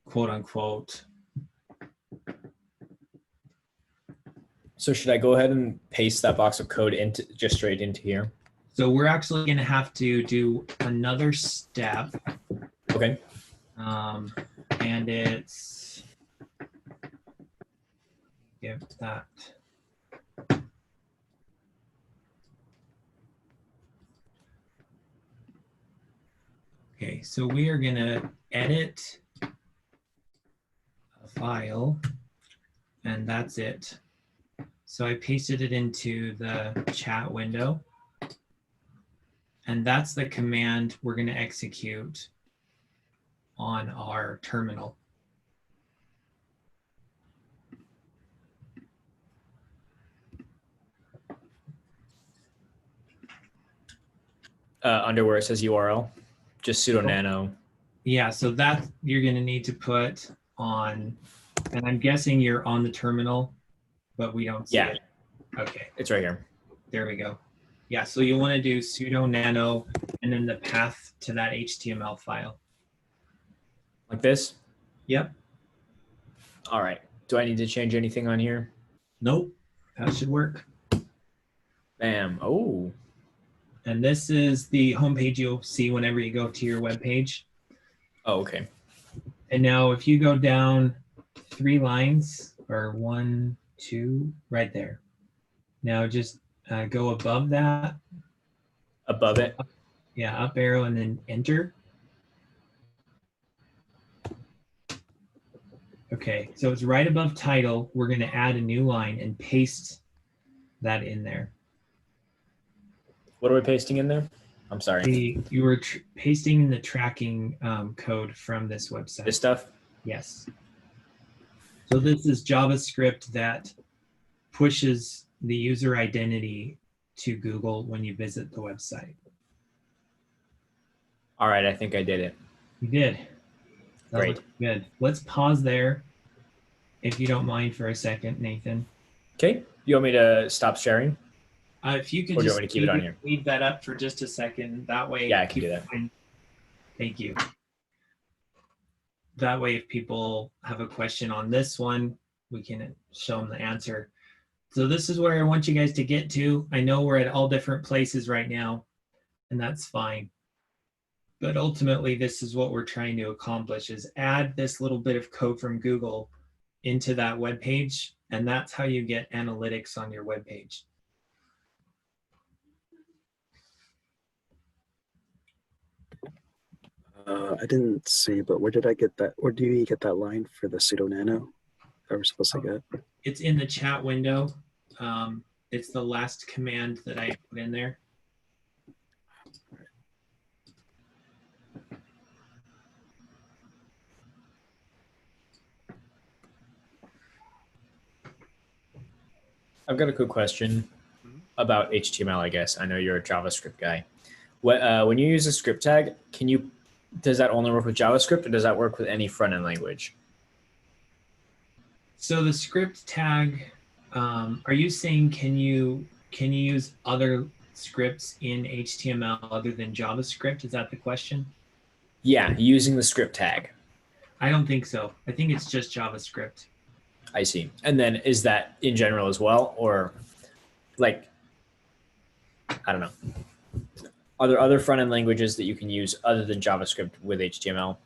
quote unquote. So should I go ahead and paste that box of code into just straight into here? So we're actually going to have to do another step. Okay. And it's give that. Okay, so we are going to edit a file, and that's it. So I pasted it into the chat window, and that's the command we're going to execute on our terminal. Under where it says URL, just sudo nano. Yeah, so that you're going to need to put on, and I'm guessing you're on the terminal, but we don't see it. Okay. It's right here. There we go. Yeah, so you want to do sudo nano and then the path to that HTML file. Like this? Yep. All right. Do I need to change anything on here? Nope. That should work. Bam. Oh. And this is the homepage you'll see whenever you go to your web page. Oh, okay. And now if you go down 3 lines, or 1, 2, right there. Now just go above that. Above it? Yeah, up arrow and then enter. Okay, so it's right above title. We're going to add a new line and paste that in there. What are we pasting in there? I'm sorry. You were pasting in the tracking code from this website. This stuff? Yes. So this is JavaScript that pushes the user identity to Google when you visit the website. All right, I think I did it. You did. That Great. looks good. Let's pause there, if you don't mind, for a second, Nathan. Okay. You want me to stop sharing? If you could Or do you just want me to keep it on here? leave that up for just a second. That way. Yeah, I can do that. Thank you. That way, if people have a question on this one, we can show them the answer. So this is where I want you guys to get to. I know we're at all different places right now, and that's fine. But ultimately, this is what we're trying to accomplish, is add this little bit of code from Google into that web page, and that's how you get analytics on your web page. I didn't see, but where did I get that? Where do you get that line for the pseudo nano that we're supposed to get? It's in the chat window. It's the last command that I put in there. I've got a quick question about HTML, I guess. I know you're a JavaScript guy. When you use a script tag, does that only work with JavaScript or does that work with any front-end language? So the script tag, are you saying can you use other scripts in HTML other than JavaScript? Is that the question? Yeah, using the script tag. I don't think so. I think it's just JavaScript. I see. And then is that in general as well? Or like, I don't know. Are there other front-end languages that you can use other than JavaScript with HTML?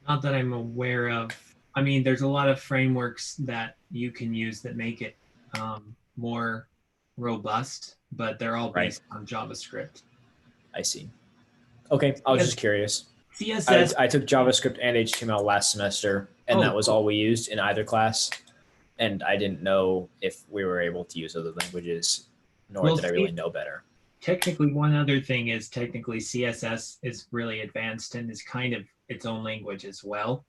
Not that I'm aware of. I mean, there's a lot of frameworks that you can use that make it more robust, but they're all based on JavaScript. I see. Okay, I was just curious. CSS. I took JavaScript and HTML last semester, and that was all we used in either class. And I didn't know if we were able to use other languages, nor did I really know better. Technically, one other thing is technically CSS is really advanced and is kind of its own language as well.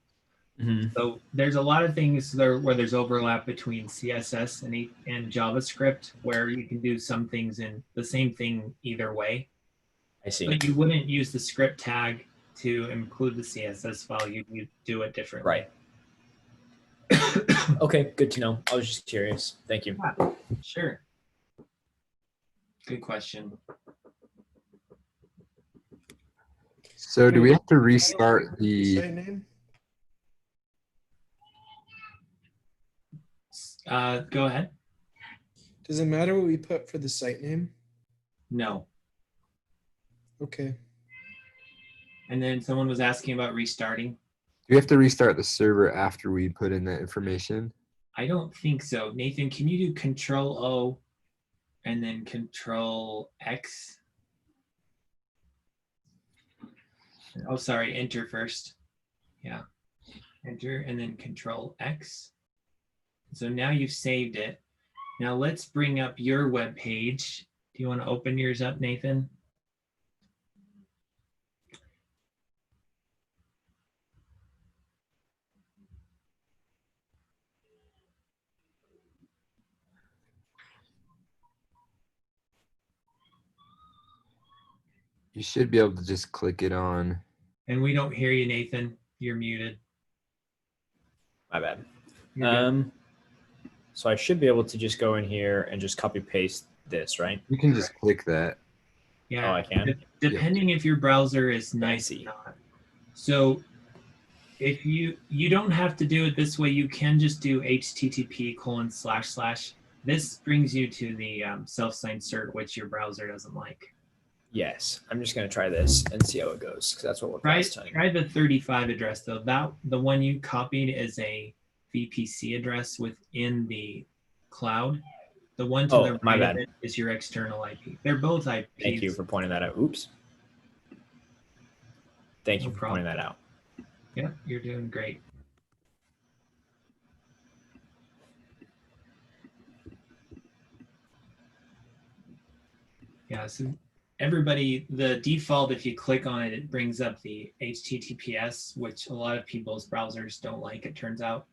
So there's a lot of things there where there's overlap between CSS and JavaScript, where you can do some things in the same thing either way. I see. But you wouldn't use the script tag to include the CSS file. You do it differently. Right. Okay, good to know. I was just curious. Thank you. Yeah, sure. Good question. So do we have to restart the Site name? Go ahead. Does it matter what we put for the site name? No. Okay. And then someone was asking about restarting. Do we have to restart the server after we put in that information? I don't think so. Nathan, can you do Control O and then Control X? Oh, sorry, Enter first. Yeah. Enter and then Control X. So now you've saved it. Now let's bring up your web page. Do you want to open yours up, Nathan? You should be able to just click it on. And we don't hear you, Nathan. You're muted. My bad. You're good. So I should be able to just go in here and just copy paste this, right? You can just click that. Yeah. Oh, I can? Depending if your browser is nice or not. So if you don't have to do it this way, you can just do http://. This brings you to the self-signed cert, which your browser doesn't like. Yes, I'm just going to try this and see how it goes, because that's what we're last time. Try the 35 address, though. The one you copied is a VPC address within the cloud. The one to the right of it is your external IP. They're both IPs. Thank you for pointing that out. Oops. Thank you for pointing that out. Yeah, you're doing great. Yeah, so everybody, the default, if you click on it, it brings up the HTTPS, which a lot of people's browsers don't like, it turns out.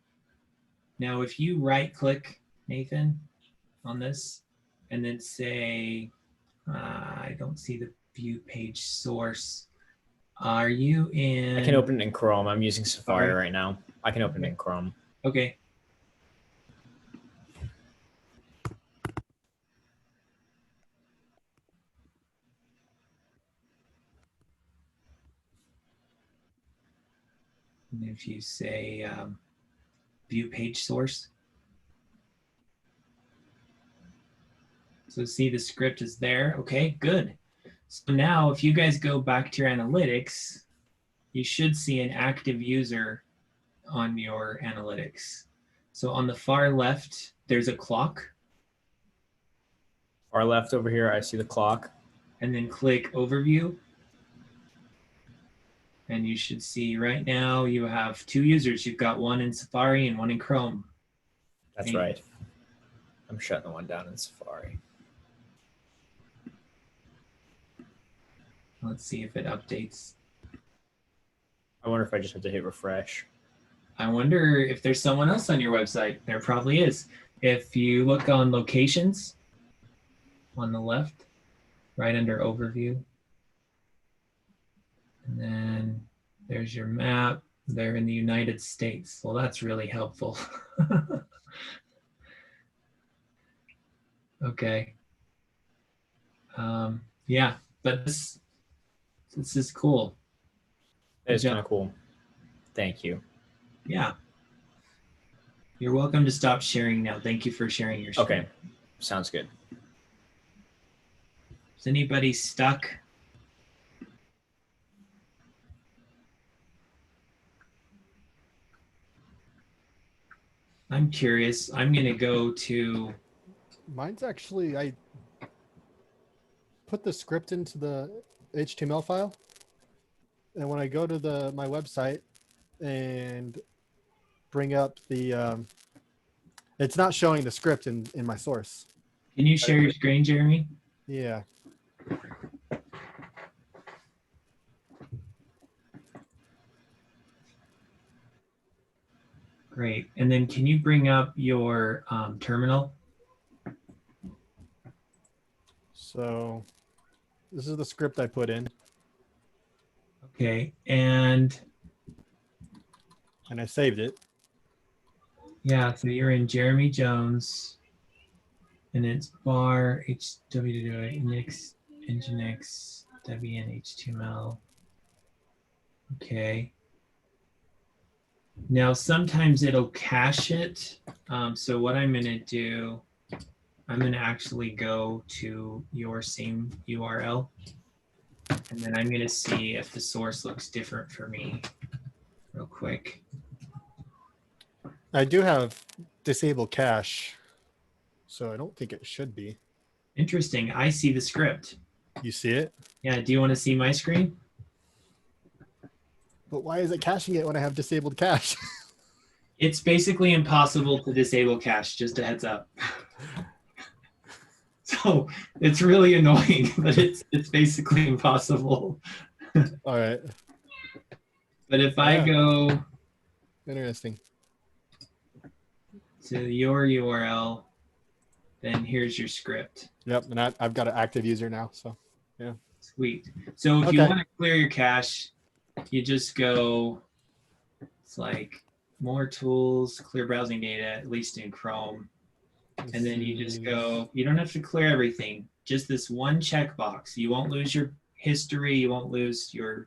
Now, if you right click, Nathan, on this, and then say, I don't see the view page source. Are you in? I can open it in Chrome. I'm using Safari right now. I can open it in Chrome. Okay. And if you say view page source. So see the script is there. Okay, good. So now if you guys go back to your analytics, you should see an active user on your analytics. So on the far left, there's a clock. Far left over here, I see the clock. And then click overview. And you should see right now you have 2 users. You've got one in Safari and one in Chrome. That's right. I'm shutting the one down in Safari. Let's see if it updates. I wonder if I just have to hit refresh. I wonder if there's someone else on your website. There probably is. If you look on locations on the left, right under overview, and then there's your map. They're in the United States. Well, that's really helpful. Okay. Yeah, but this is cool. It's kind of cool. Thank you. Yeah. You're welcome to stop sharing now. Thank you for sharing your screen. Okay. Sounds good. Is anybody stuck? I'm curious. I'm going to go to... Mine's actually, I put the script into the HTML file. And when I go to my website and bring up the, it's not showing the script in my source. Can you share your screen, Jeremy? Yeah. Great. And then can you bring up your terminal? So this is the script I put in. Okay. And I saved it. Yeah, so you're in Jeremy Jones, and it's bar HWWindex Nginx Debian HTML. Okay. Now sometimes it'll cache it. So what I'm going to do, I'm going to actually go to your same URL, and then I'm going to see if the source looks different for me real quick. I do have disabled cache, so I don't think it should be. Interesting. I see the script. You see it? Yeah. Do you want to see my screen? But why is it caching it when I have disabled cache? It's basically impossible to disable cache, just a heads up. So it's really annoying, but it's basically impossible. All right. But if I go interesting to your URL, then here's your script. Yep, and I've got an active user now, so yeah. Sweet. So if you want to clear your cache, you just go, it's like more tools, clear browsing data, at least in Chrome. And then you just go, you don't have to clear everything, just this one checkbox. You won't lose your history, you won't lose your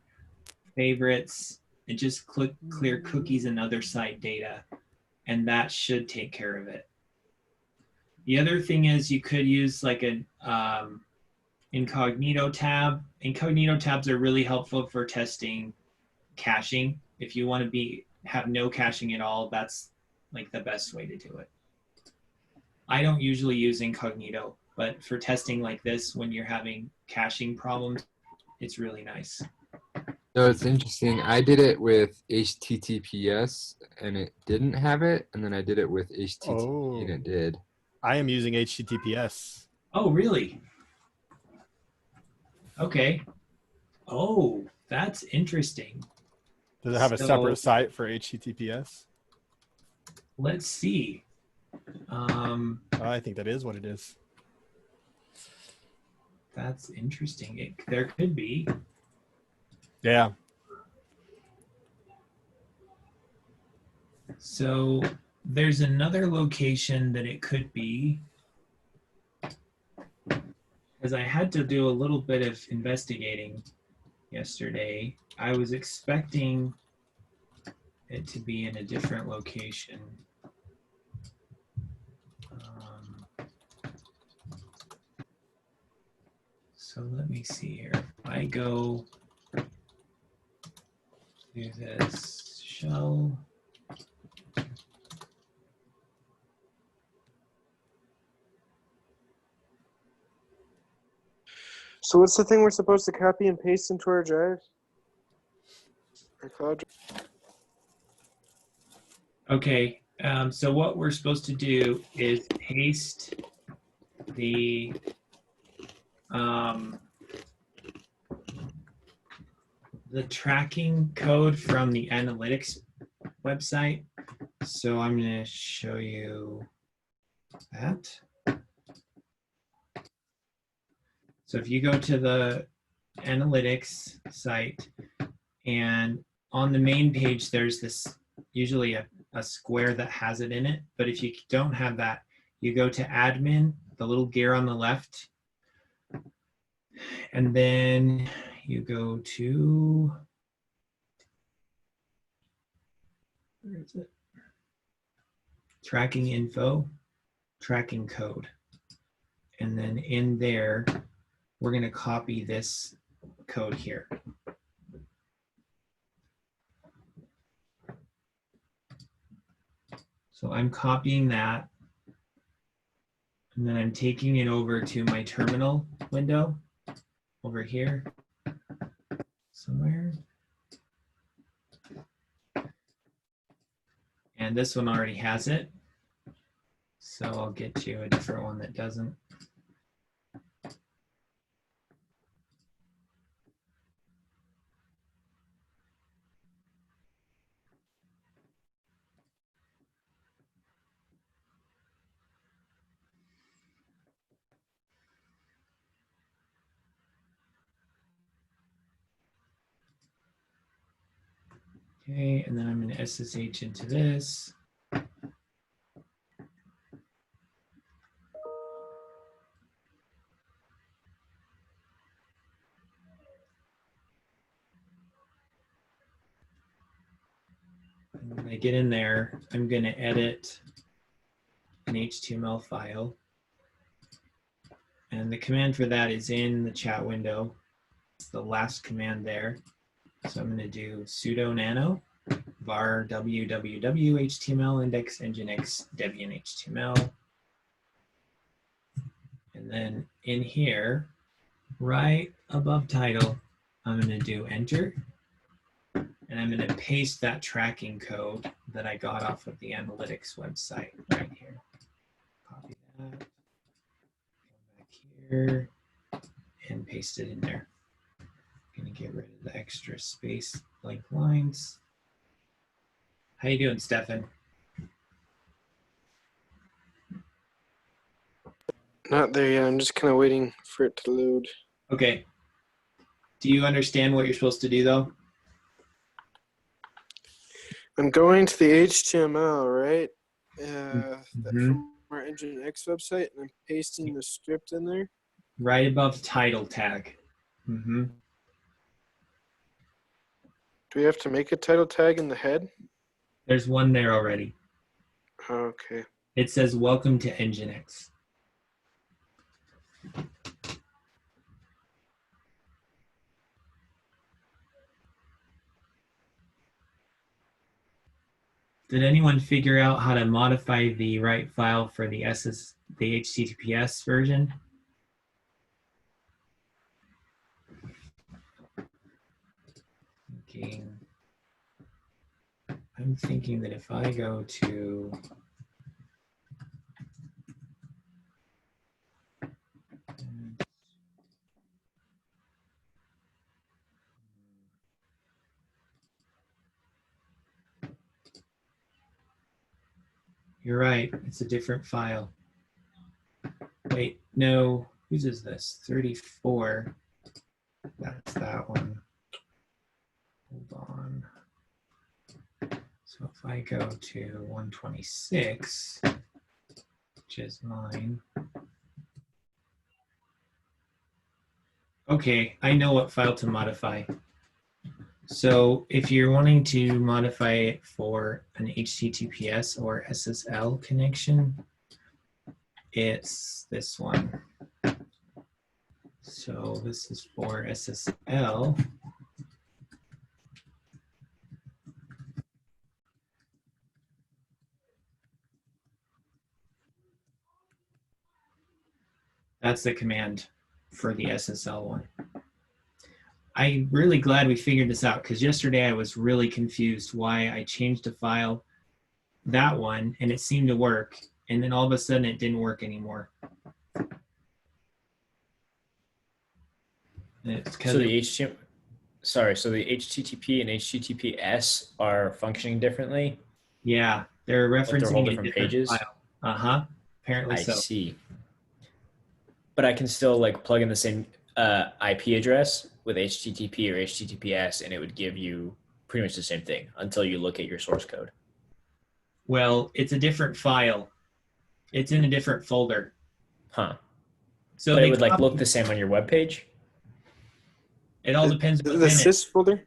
favorites, and just click clear cookies and other site data. And that should take care of it. The other thing is you could use like an incognito tab. Incognito tabs are really helpful for testing caching. If you want to have no caching at all, that's like the best way to do it. I don't usually use incognito, but for testing like this, when you're having caching problems, it's really nice. So it's interesting. I did it with HTTPS and it didn't have it, and then I did it with HTTP and it did. I am using HTTPS. Oh, really? Okay. Oh, that's interesting. Does it have a separate site for HTTPS? Let's see. I think that is what it is. That's interesting. There could be. Yeah. So there's another location that it could be, because I had to do a little bit of investigating yesterday. I was expecting it to be in a different location. So let me see here. If I go do this shell. So what's the thing we're supposed to copy and paste into our drive? Cloud. Okay, so what we're supposed to do is paste the tracking code from the analytics website. So I'm going to show you that. So if you go to the analytics site, and on the main page, there's this usually a square that has it in it. But if you don't have that, you go to admin, the little gear on the left, and then you go to, where is it? Tracking info, tracking code. And then in there, we're going to copy this code here. So I'm copying that, and then I'm taking it over to my terminal window over here somewhere. And this one already has it. So I'll get you a different one that doesn't. Okay, and then I'm going to SSH into this. And when I get in there, I'm going to edit an HTML file. And the command for that is in the chat window. It's the last command there. So I'm going to do sudo nano var www html index nginx debian html. And then in here, right above title, I'm going to do enter. And I'm going to paste that tracking code that I got off of the analytics website right here. Copy that, go back here, and paste it in there. I'm going to get rid of the extra space blank lines. How you doing, Stefan? Not there yet. I'm just kind of waiting for it to load. Okay. Do you understand what you're supposed to do, though? I'm going to the HTML, right? From our Nginx website, and I'm pasting the script in there. Right above title tag. Do we have to make a title tag in the head? There's one there already. Okay. It says, welcome to Nginx. Did anyone figure out how to modify the right file for the HTTPS version? I'm thinking that if I go to you're right, it's a different file. Wait, no, whose is this? 34. That's that one. Hold on. So if I go to 126, which is mine. Okay, I know what file to modify. So if you're wanting to modify it for an HTTPS or SSL connection, it's this one. So this is for SSL. That's the command for the SSL one. I'm really glad we figured this out because yesterday I was really confused why I changed a file, that one, and it seemed to work. And then all of a sudden it didn't work anymore. And it's because So the HTML, sorry, so the HTTP and HTTPS are functioning differently? yeah, they're But they're whole referencing a different different pages? file. Uh-huh. Apparently I so. see. But I can still like plug in the same IP address with HTTP or HTTPS, and it would give you pretty much the same thing until you look at your source code. Well, it's a different file. It's in a different folder. Huh. So but they it would like copy- look the same on your web page? It all depends The what's in it. sys folder?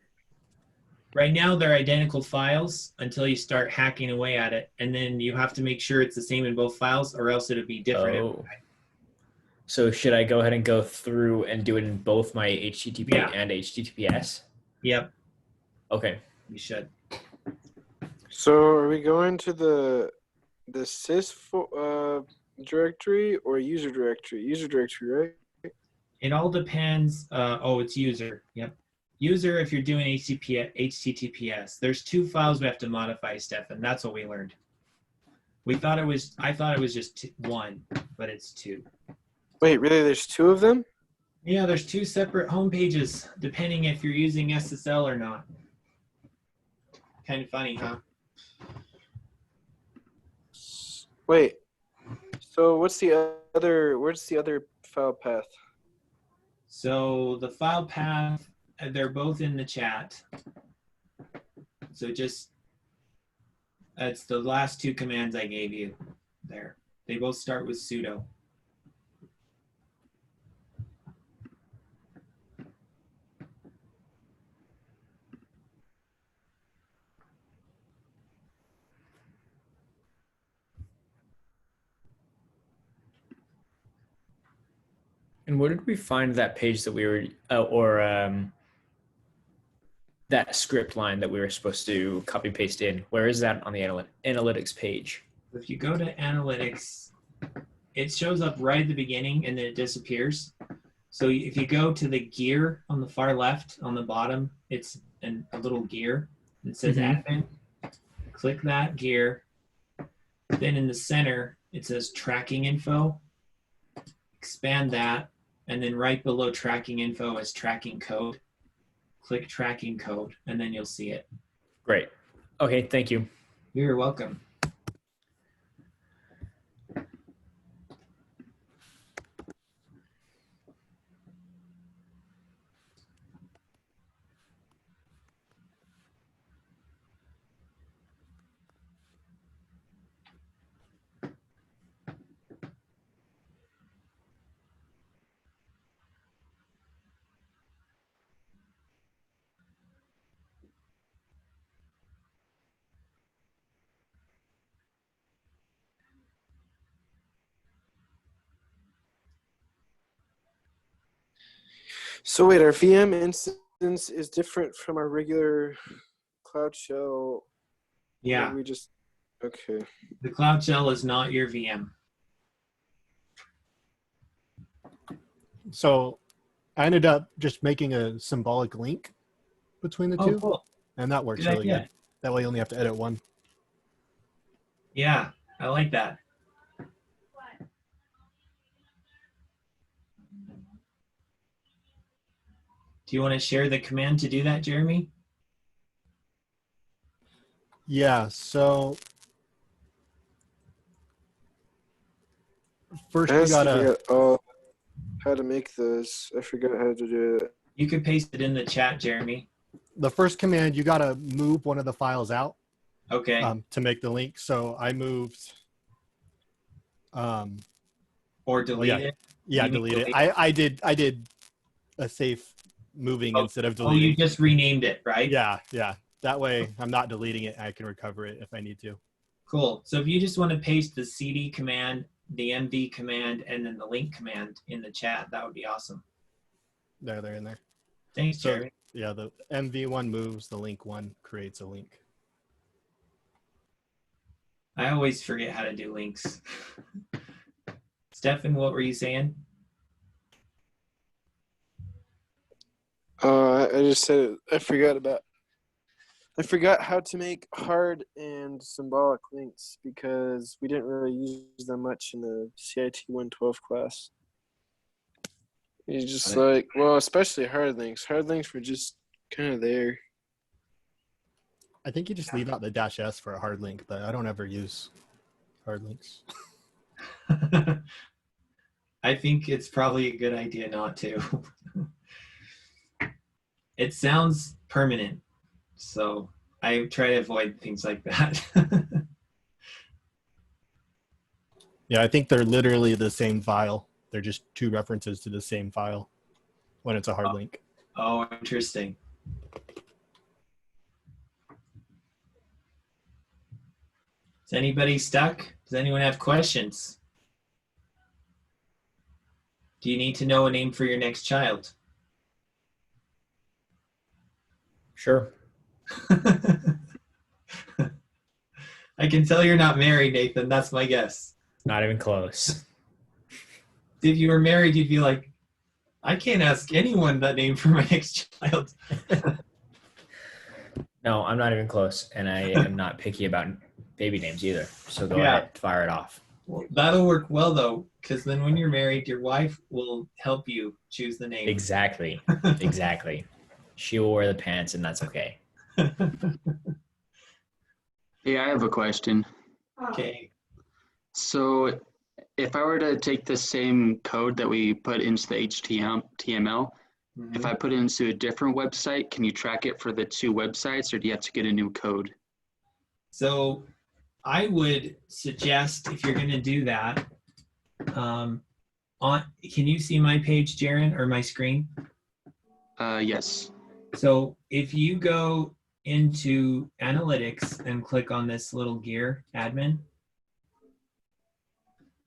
Right now, they're identical files until you start hacking away at it. And then you have to make sure it's the same in both files or else it'll be different. Oh. So should I go ahead and go through and do it in both my HTTP Yeah. and HTTPS? Yep, Okay. you should. So are we going to the sys directory or user directory? User directory, right? It all depends. It's user. Yep. User, if you're doing HTTPS, there's two files we have to modify, Stefan. That's what we learned. I thought it was just one, but it's two. Wait, really? There's two of them? Yeah, there's two separate home pages, depending if you're using SSL or not. Kind of funny, huh? Wait. So what's the other? Where's the other file path? So the file path, they're both in the chat. So it's the last two commands I gave you there. They both start with sudo. And where did we find that page that we were, that script line that we were supposed to copy paste in? Where is that on the analytics page? If you go to analytics, it shows up right at the beginning and then it disappears. So if you go to the gear on the far left on the bottom, it's a little gear. It says admin. Click that gear. Then in the center, it says tracking info. Expand that. And then right below tracking info is tracking code. Click tracking code and then you'll see it. Great. Okay, thank you. You're welcome. So wait, our VM instance is different from our regular Cloud Shell. Yeah. We just okay. The Cloud Shell is not your VM. So I ended up just making a symbolic link between the two. Cool. And that works Good really idea. good. That way you only have to edit one. Yeah, I like that. Do you want to share the command to do that, Jeremy? Yeah, so first you gotta how to make this. I forgot how to do it. You could paste it in the chat, Jeremy. the first command you gotta move one of the files out. Okay. To make the link. So I moved or delete it. Yeah, delete it. I did a safe moving instead of deleting. Oh, you just renamed it, right? Yeah. That way I'm not deleting it. I can recover it if I need to. Cool. So if you just want to paste the CD command, the MV command, and then the link command in the chat, that would be awesome. They're in there. Thanks, Jeremy. Yeah, the MV one moves, the link one creates a link. I always forget how to do links. Stefan, what were you saying? I just said it. I forgot how to make hard and symbolic links because we didn't really use them much in the CIT 112 class. You just like, well, especially hard links. Hard links were just kind of there. I think you just leave out the -s for a hard link, but I don't ever use hard links. I think it's probably a good idea not to. It sounds permanent, so I try to avoid things like that. Yeah, I think they're literally the same file. They're just two references to the same file when it's a hard link. Oh, interesting. Is anybody stuck? Does anyone have questions? Do you need to know a name for your next child? Sure. I can tell you're not married, Nathan. That's my guess. Not even close. If you were married, you'd be like, I can't ask anyone that name for my next child. No, I'm not even close, and I am not picky about baby names either. So go ahead, fire it off. Well, that'll work well, though, because then when you're married, your wife will help you choose the name. Exactly. Exactly. She will wear the pants, and that's okay. Hey, I have a question. Okay. So if I were to take the same code that we put into the HTML, if I put it into a different website, can you track it for the two websites, or do you have to get a new code? So I would suggest, if you're going to do that, can you see my page, Jaron, or my screen? Yes. So if you go into analytics and click on this little gear, admin,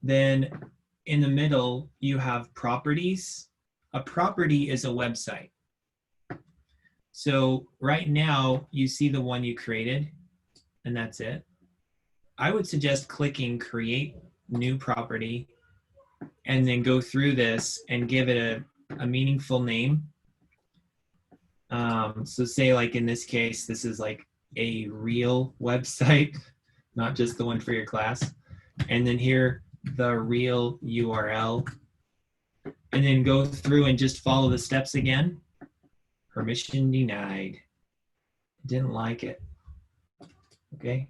then in the middle, you have properties. A property is a website. So right now, you see the one you created, and that's it. I would suggest clicking create new property and then go through this and give it a meaningful name. So say like in this case, this is like a real website, not just the one for your class. And then here, the real URL. And then go through and just follow the steps again. Permission denied. Didn't like it. Okay.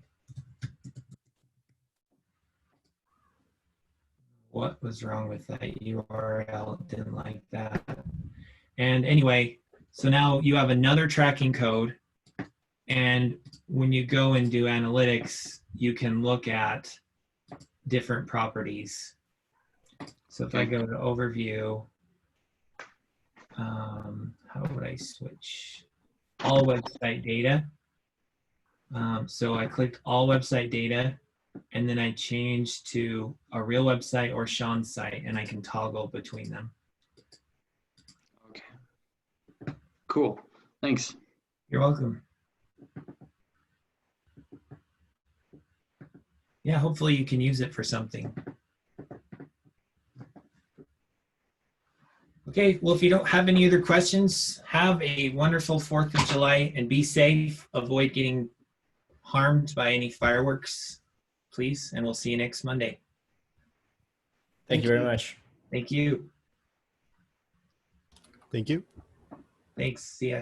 What was wrong with that URL? Didn't like that. And anyway, so now you have another tracking code. And when you go and do analytics, you can look at different properties. So if I go to overview, how would I switch? All website data. So I clicked all website data, and then I changed to a real website or Sean's site, and I can toggle between them. Okay. Cool. Thanks. You're welcome. Yeah, hopefully you can use it for something. Okay, well, if you don't have any other questions, have a wonderful 4th of July and be safe. Avoid getting harmed by any fireworks, please, and we'll see you next Monday. Thank you very much. Thank you. Thank you. Thanks. See ya.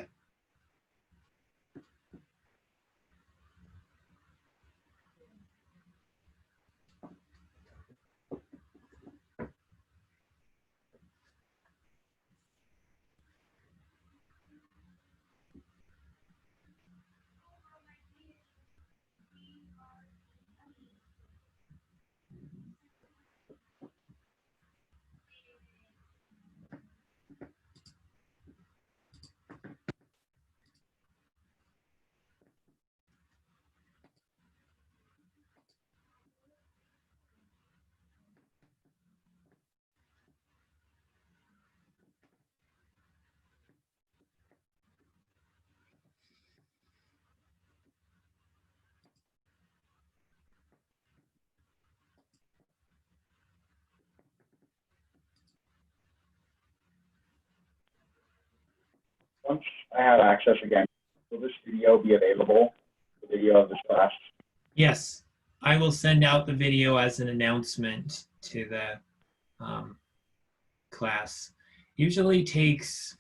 once I have access again, will this video be available? The video of this class? Yes, I will send out the video as an announcement to the class. Usually takes,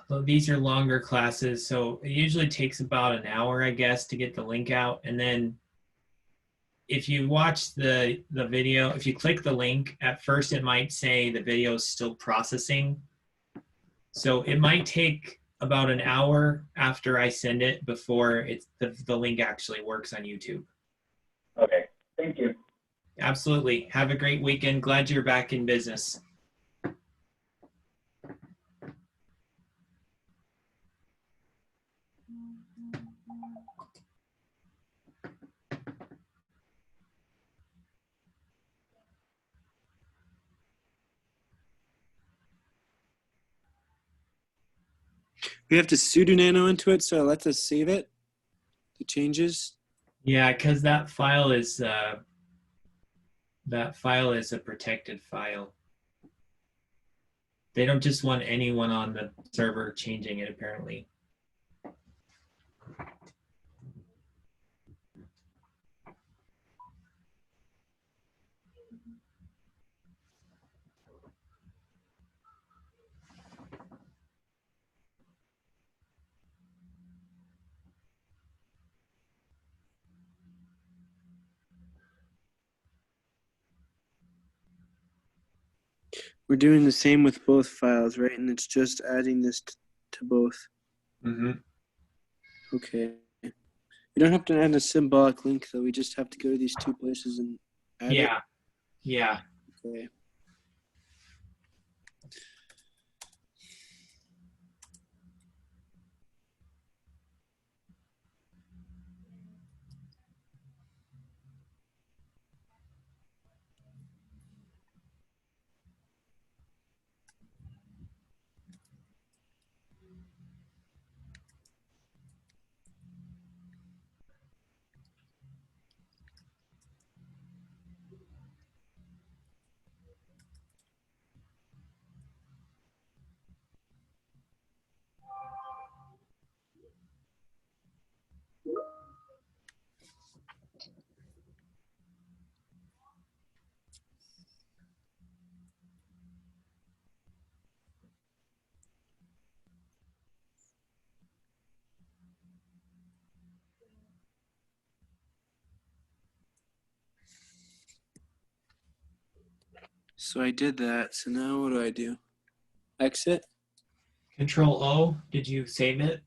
well, these are longer classes, so it usually takes about an hour, I guess, to get the link out. And then if you watch the video, if you click the link, at first it might say the video is still processing. So it might take about an hour after I send it before the link actually works on YouTube. Okay, thank you. Absolutely. Have a great weekend. Glad you're back in business. We have to sudo nano into it, so it lets us save it. The changes. Yeah, because that file is a protected file. They don't just want anyone on the server changing it, apparently. We're doing the same with both files, right? And it's just adding this to both. Mm-hmm. Okay. We don't have to add a symbolic link, though. We just have to go to these two places and add it. Yeah. Okay. So I did that. So now what do I do? Exit? Control O, did you save it?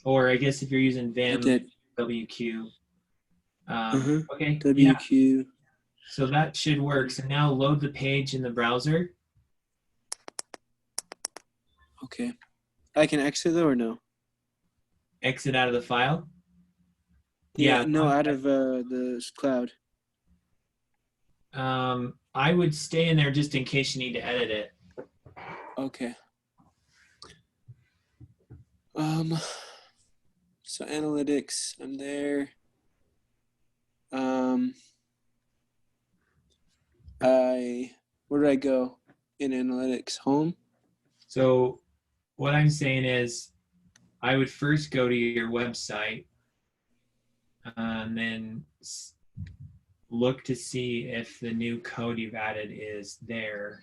Or I guess if you're using Vim, did. WQ. Okay, WQ. yeah. So that should work. So now load the page in the browser. Okay. I can exit though or no? Exit out of the file. Yeah, no, out of the cloud. I would stay in there just in case you need to edit it. Okay. So analytics, I'm there. Where did I go in analytics? Home? So what I'm saying is I would first go to your website and then look to see if the new code you've added is there.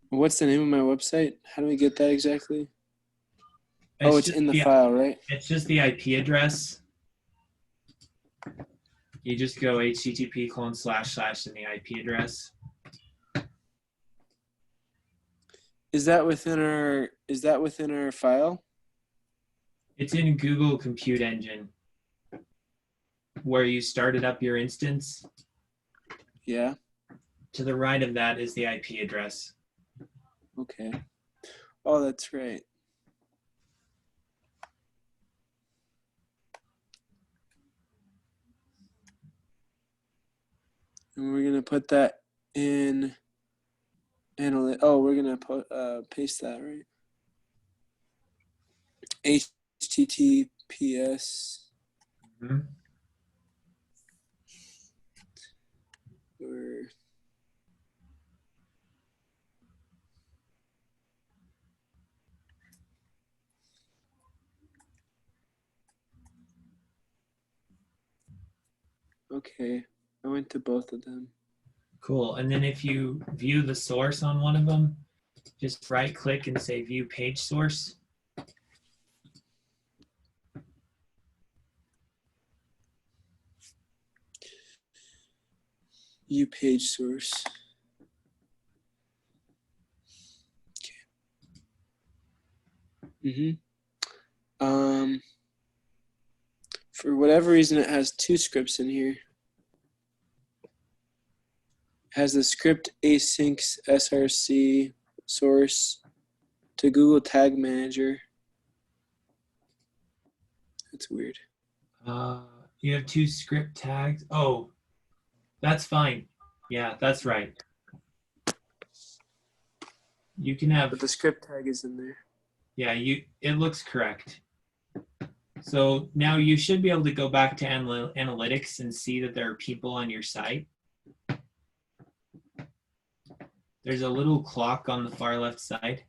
What's the name of my website? How do we get that exactly? Oh, it's in the file, right? It's just the IP address. You just go http:// and the IP address. Is that within our file? It's in Google Compute Engine where you started up your instance. Yeah. To the right of that is the IP address. Okay. Oh, that's right. And we're gonna put that in we're gonna paste that, right? HTTPS. Okay. I went to both of them. Cool. And then if you view the source on one of them, just right click and say view page source. View page source. Okay. For whatever reason, it has two scripts in here. It has the script async src source to Google Tag Manager. That's weird. You have two script tags. Oh, that's fine. Yeah, that's right. You can have. But the script tag is in there. Yeah, it looks correct. So now you should be able to go back to analytics and see that there are people on your site. There's a little clock on the far left side.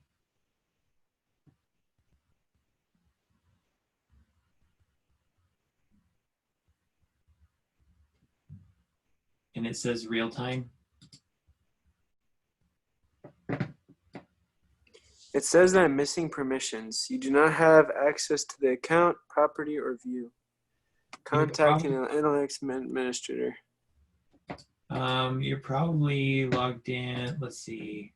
And it says real time. It says that I'm missing permissions. You do not have access to the account, property, or view. Contact an analytics administrator. You're probably logged in. Let's see.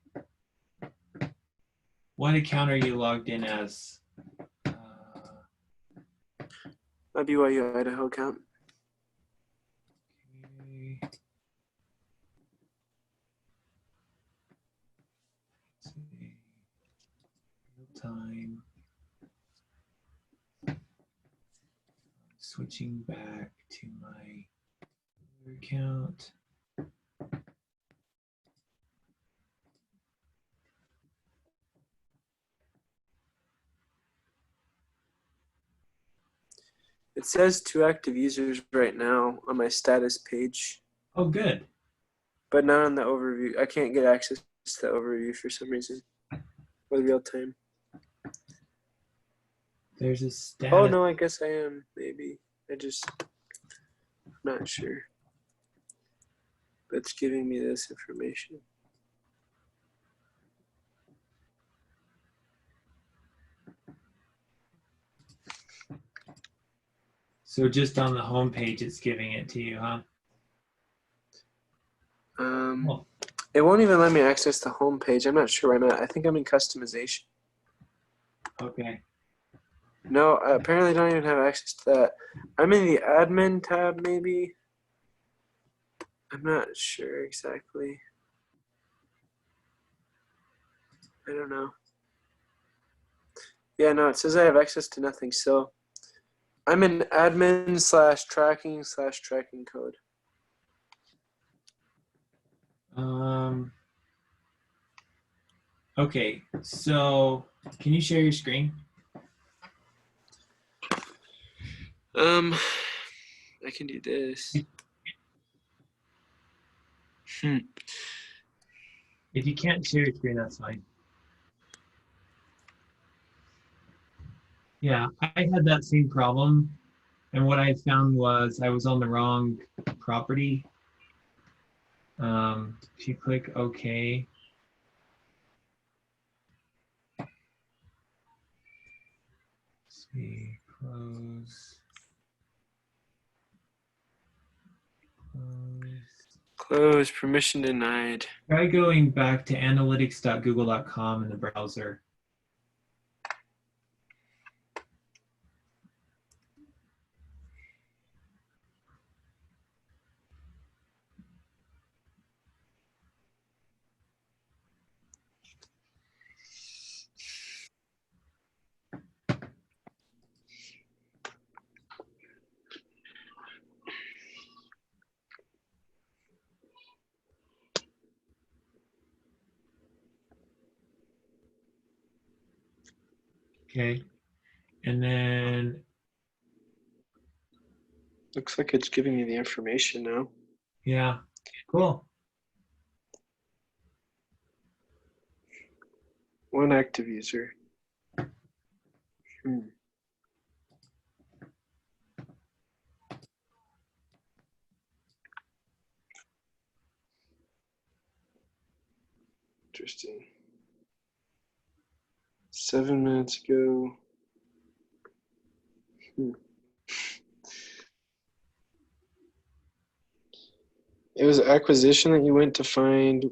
What account are you logged in as? My BYU Idaho account. Okay. Let's see. Real time. Switching back to my account. It says 2 active users right now on my status page. Oh, good. But not on the overview. I can't get access to the overview for some reason. With real time. There's a status. Oh, no, I guess I am. Maybe. I'm not sure. But it's giving me this information. So just on the home page, it's giving it to you, huh? It won't even let me access the home page. I'm not sure where I'm at. I think I'm in customization. Okay. No, I apparently don't even have access to that. I'm in the admin tab, maybe. I'm not sure exactly. I don't know. Yeah, no, it says I have access to nothing. So I'm in admin /tracking code. Okay, so can you share your screen? I can do this. If you can't share your screen, that's fine. Yeah, I had that same problem. And what I found was I was on the wrong property. If you click OK, let's see, close. Close, permission denied. Try going back to analytics.google.com in the browser. Okay, and then Looks like it's giving me the information now. yeah, cool. One active user. Interesting. 7 minutes ago. It was acquisition that you went to find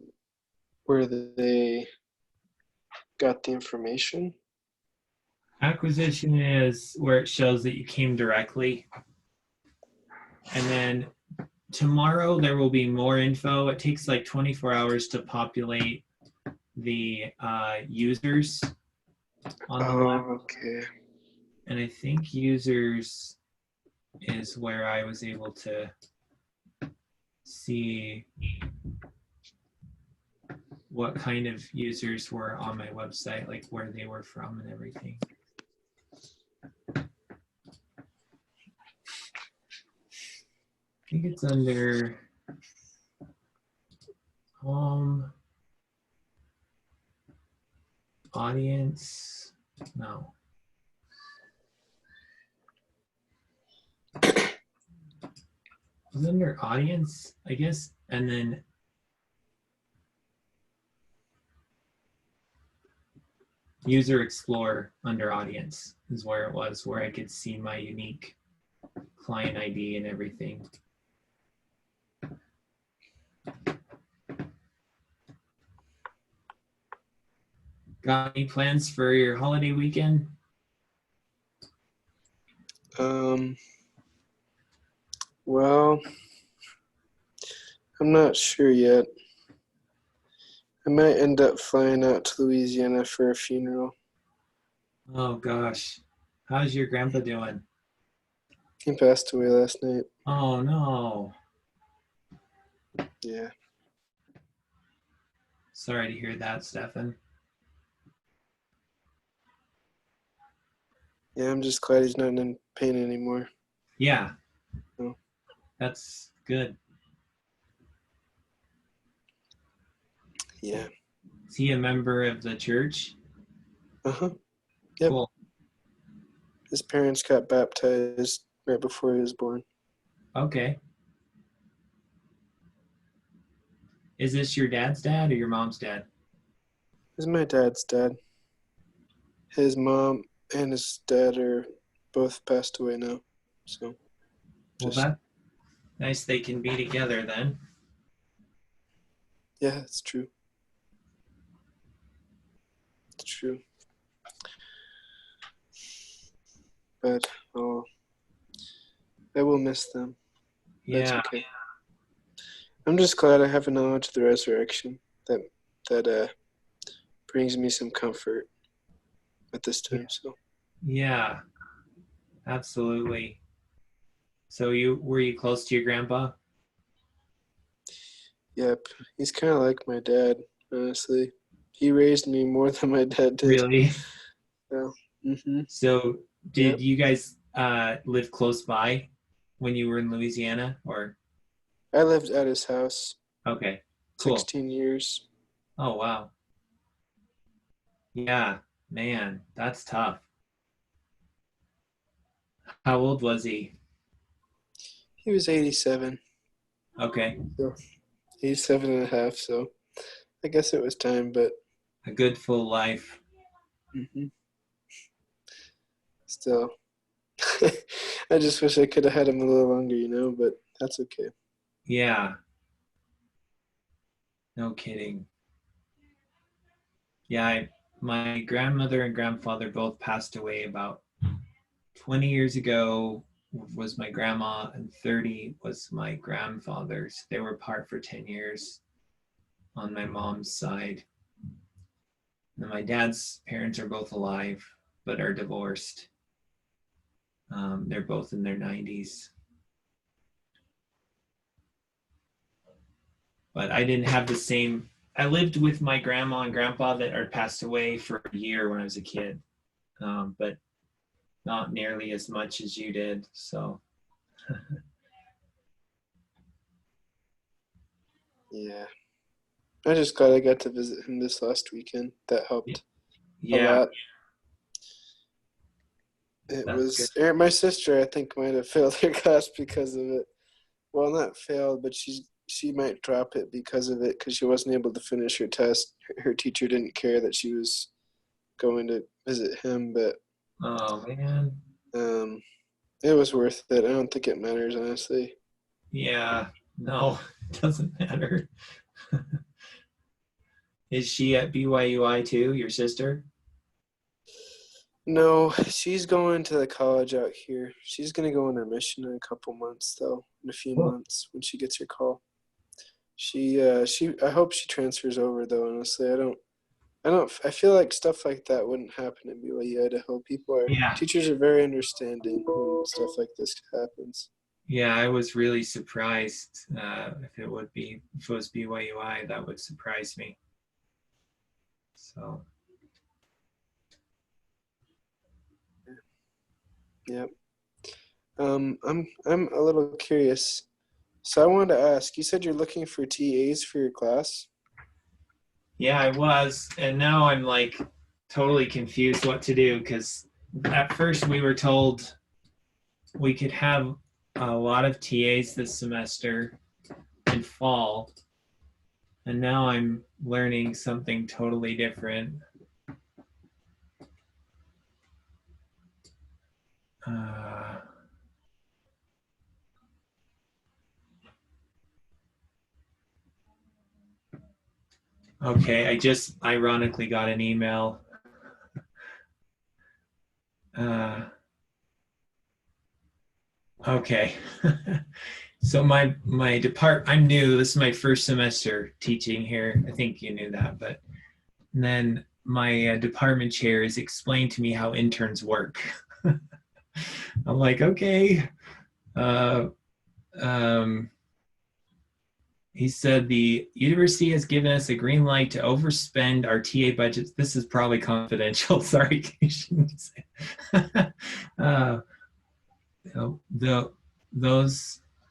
where they got the information. Acquisition is where it shows that you came directly. And then tomorrow there will be more info. It takes like 24 hours to populate the users on the web. Okay. And I think users is where I was able to see what kind of users were on my website, like where they were from and everything. I think it's under home, audience, no. It's under audience, I guess, and then user explorer under audience is where it was, where I could see my unique client ID and everything. Got any plans for your holiday weekend? Well, I'm not sure yet. I might end up flying out to Louisiana for a funeral. Oh gosh. How's your grandpa doing? He passed away last night. Oh no. Yeah. Sorry to hear that, Stefan. Yeah, I'm just glad he's not in pain anymore. Yeah. No. That's good. Yeah. Is he a member of the church? Uh-huh. Yep. Cool. His parents got baptized right before he was born. Okay. Is this your dad's dad or your mom's dad? This is my dad's dad. His mom and his dad are both passed away now. So Well, that's nice they can be together then. yeah, it's true. It's true. But I will miss them. That's Yeah. okay. I'm just glad I have a knowledge of the resurrection that brings me some comfort at this time. So Yeah. Absolutely. So were you close to your grandpa? yep, he's kind of like my dad, honestly. He raised me more than my dad did. Really? So, mm-hmm. So did Yep. you guys live close by when you were in Louisiana, or? I lived at his house. Okay, cool. 16 years. Oh, wow. Yeah, man, that's tough. How old was he? He was 87. Okay. So 87 and a half, so I guess it was time, but A good full life. mm-hmm. Still, I just wish I could have had him a little longer, but that's okay. Yeah. No kidding. Yeah, my grandmother and grandfather both passed away about 20 years ago was my grandma, and 30 was my grandfather's. They were apart for 10 years on my mom's side. And my dad's parents are both alive, but are divorced. They're both in their 90s. But I didn't have the same. I lived with my grandma and grandpa that had passed away for a year when I was a kid, but not nearly as much as you did. So. Yeah. I'm just glad I got to visit him this last weekend. That helped a lot. It was my sister, I think, might have failed her class because of it. Well, not failed, but she's she might drop it because of it, because she wasn't able to finish her test. Her teacher didn't care that she was going to visit him, but Oh man. it was worth it. I don't think it matters, honestly. Yeah. No, it doesn't matter. Is she at BYUI too, your sister? No, she's going to the college out here. She's going to go on her mission in a couple months, though. In a few months, when she gets her call. I hope she transfers over, though. Honestly, I feel like stuff like that wouldn't happen at BYU Idaho. Teachers are very understanding when stuff like this happens. Yeah, I was really surprised. If it was BYUI, that would surprise me. So. Yep. I'm a little curious. So I wanted to ask, you said you're looking for TAs for your class? Yeah, I was, and now I'm like totally confused what to do, because at first we were told we could have a lot of TAs this semester in fall, and now I'm learning something totally different. Okay, I just ironically got an email. Okay. So my I'm new. This is my first semester teaching here. I think you knew that, but then my department chair has explained to me how interns work. I'm like, okay. He said the university has given us a green light to overspend our TA budgets. This is probably confidential. Sorry, you shouldn't say.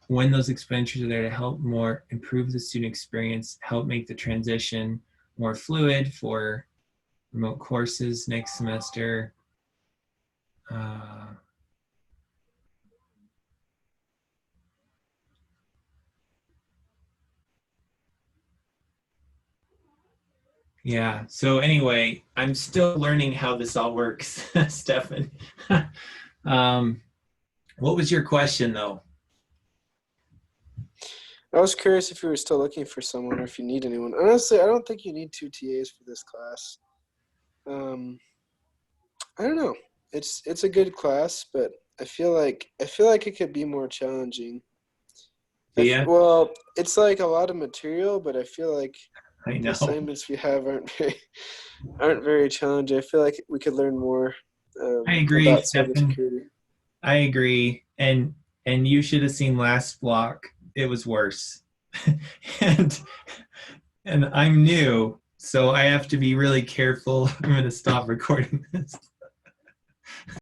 When those expenditures are there to help improve the student experience, help make the transition more fluid for remote courses next semester. Yeah, so anyway, I'm still learning how this all works, Stefan. What was your question, though? I was curious if you were still looking for someone or if you need anyone. Honestly, I don't think you need 2 TAs for this class. I don't know. It's a good class, but I feel like it could be more challenging. Yeah. Well, it's like a lot of material, but I feel like I know. the assignments we have aren't very challenging. I feel like we could learn more. I agree, about Stefan. cybersecurity. I agree, and you should have seen last block. It was worse, and I'm new, so I have to be really careful. I'm going to stop recording this.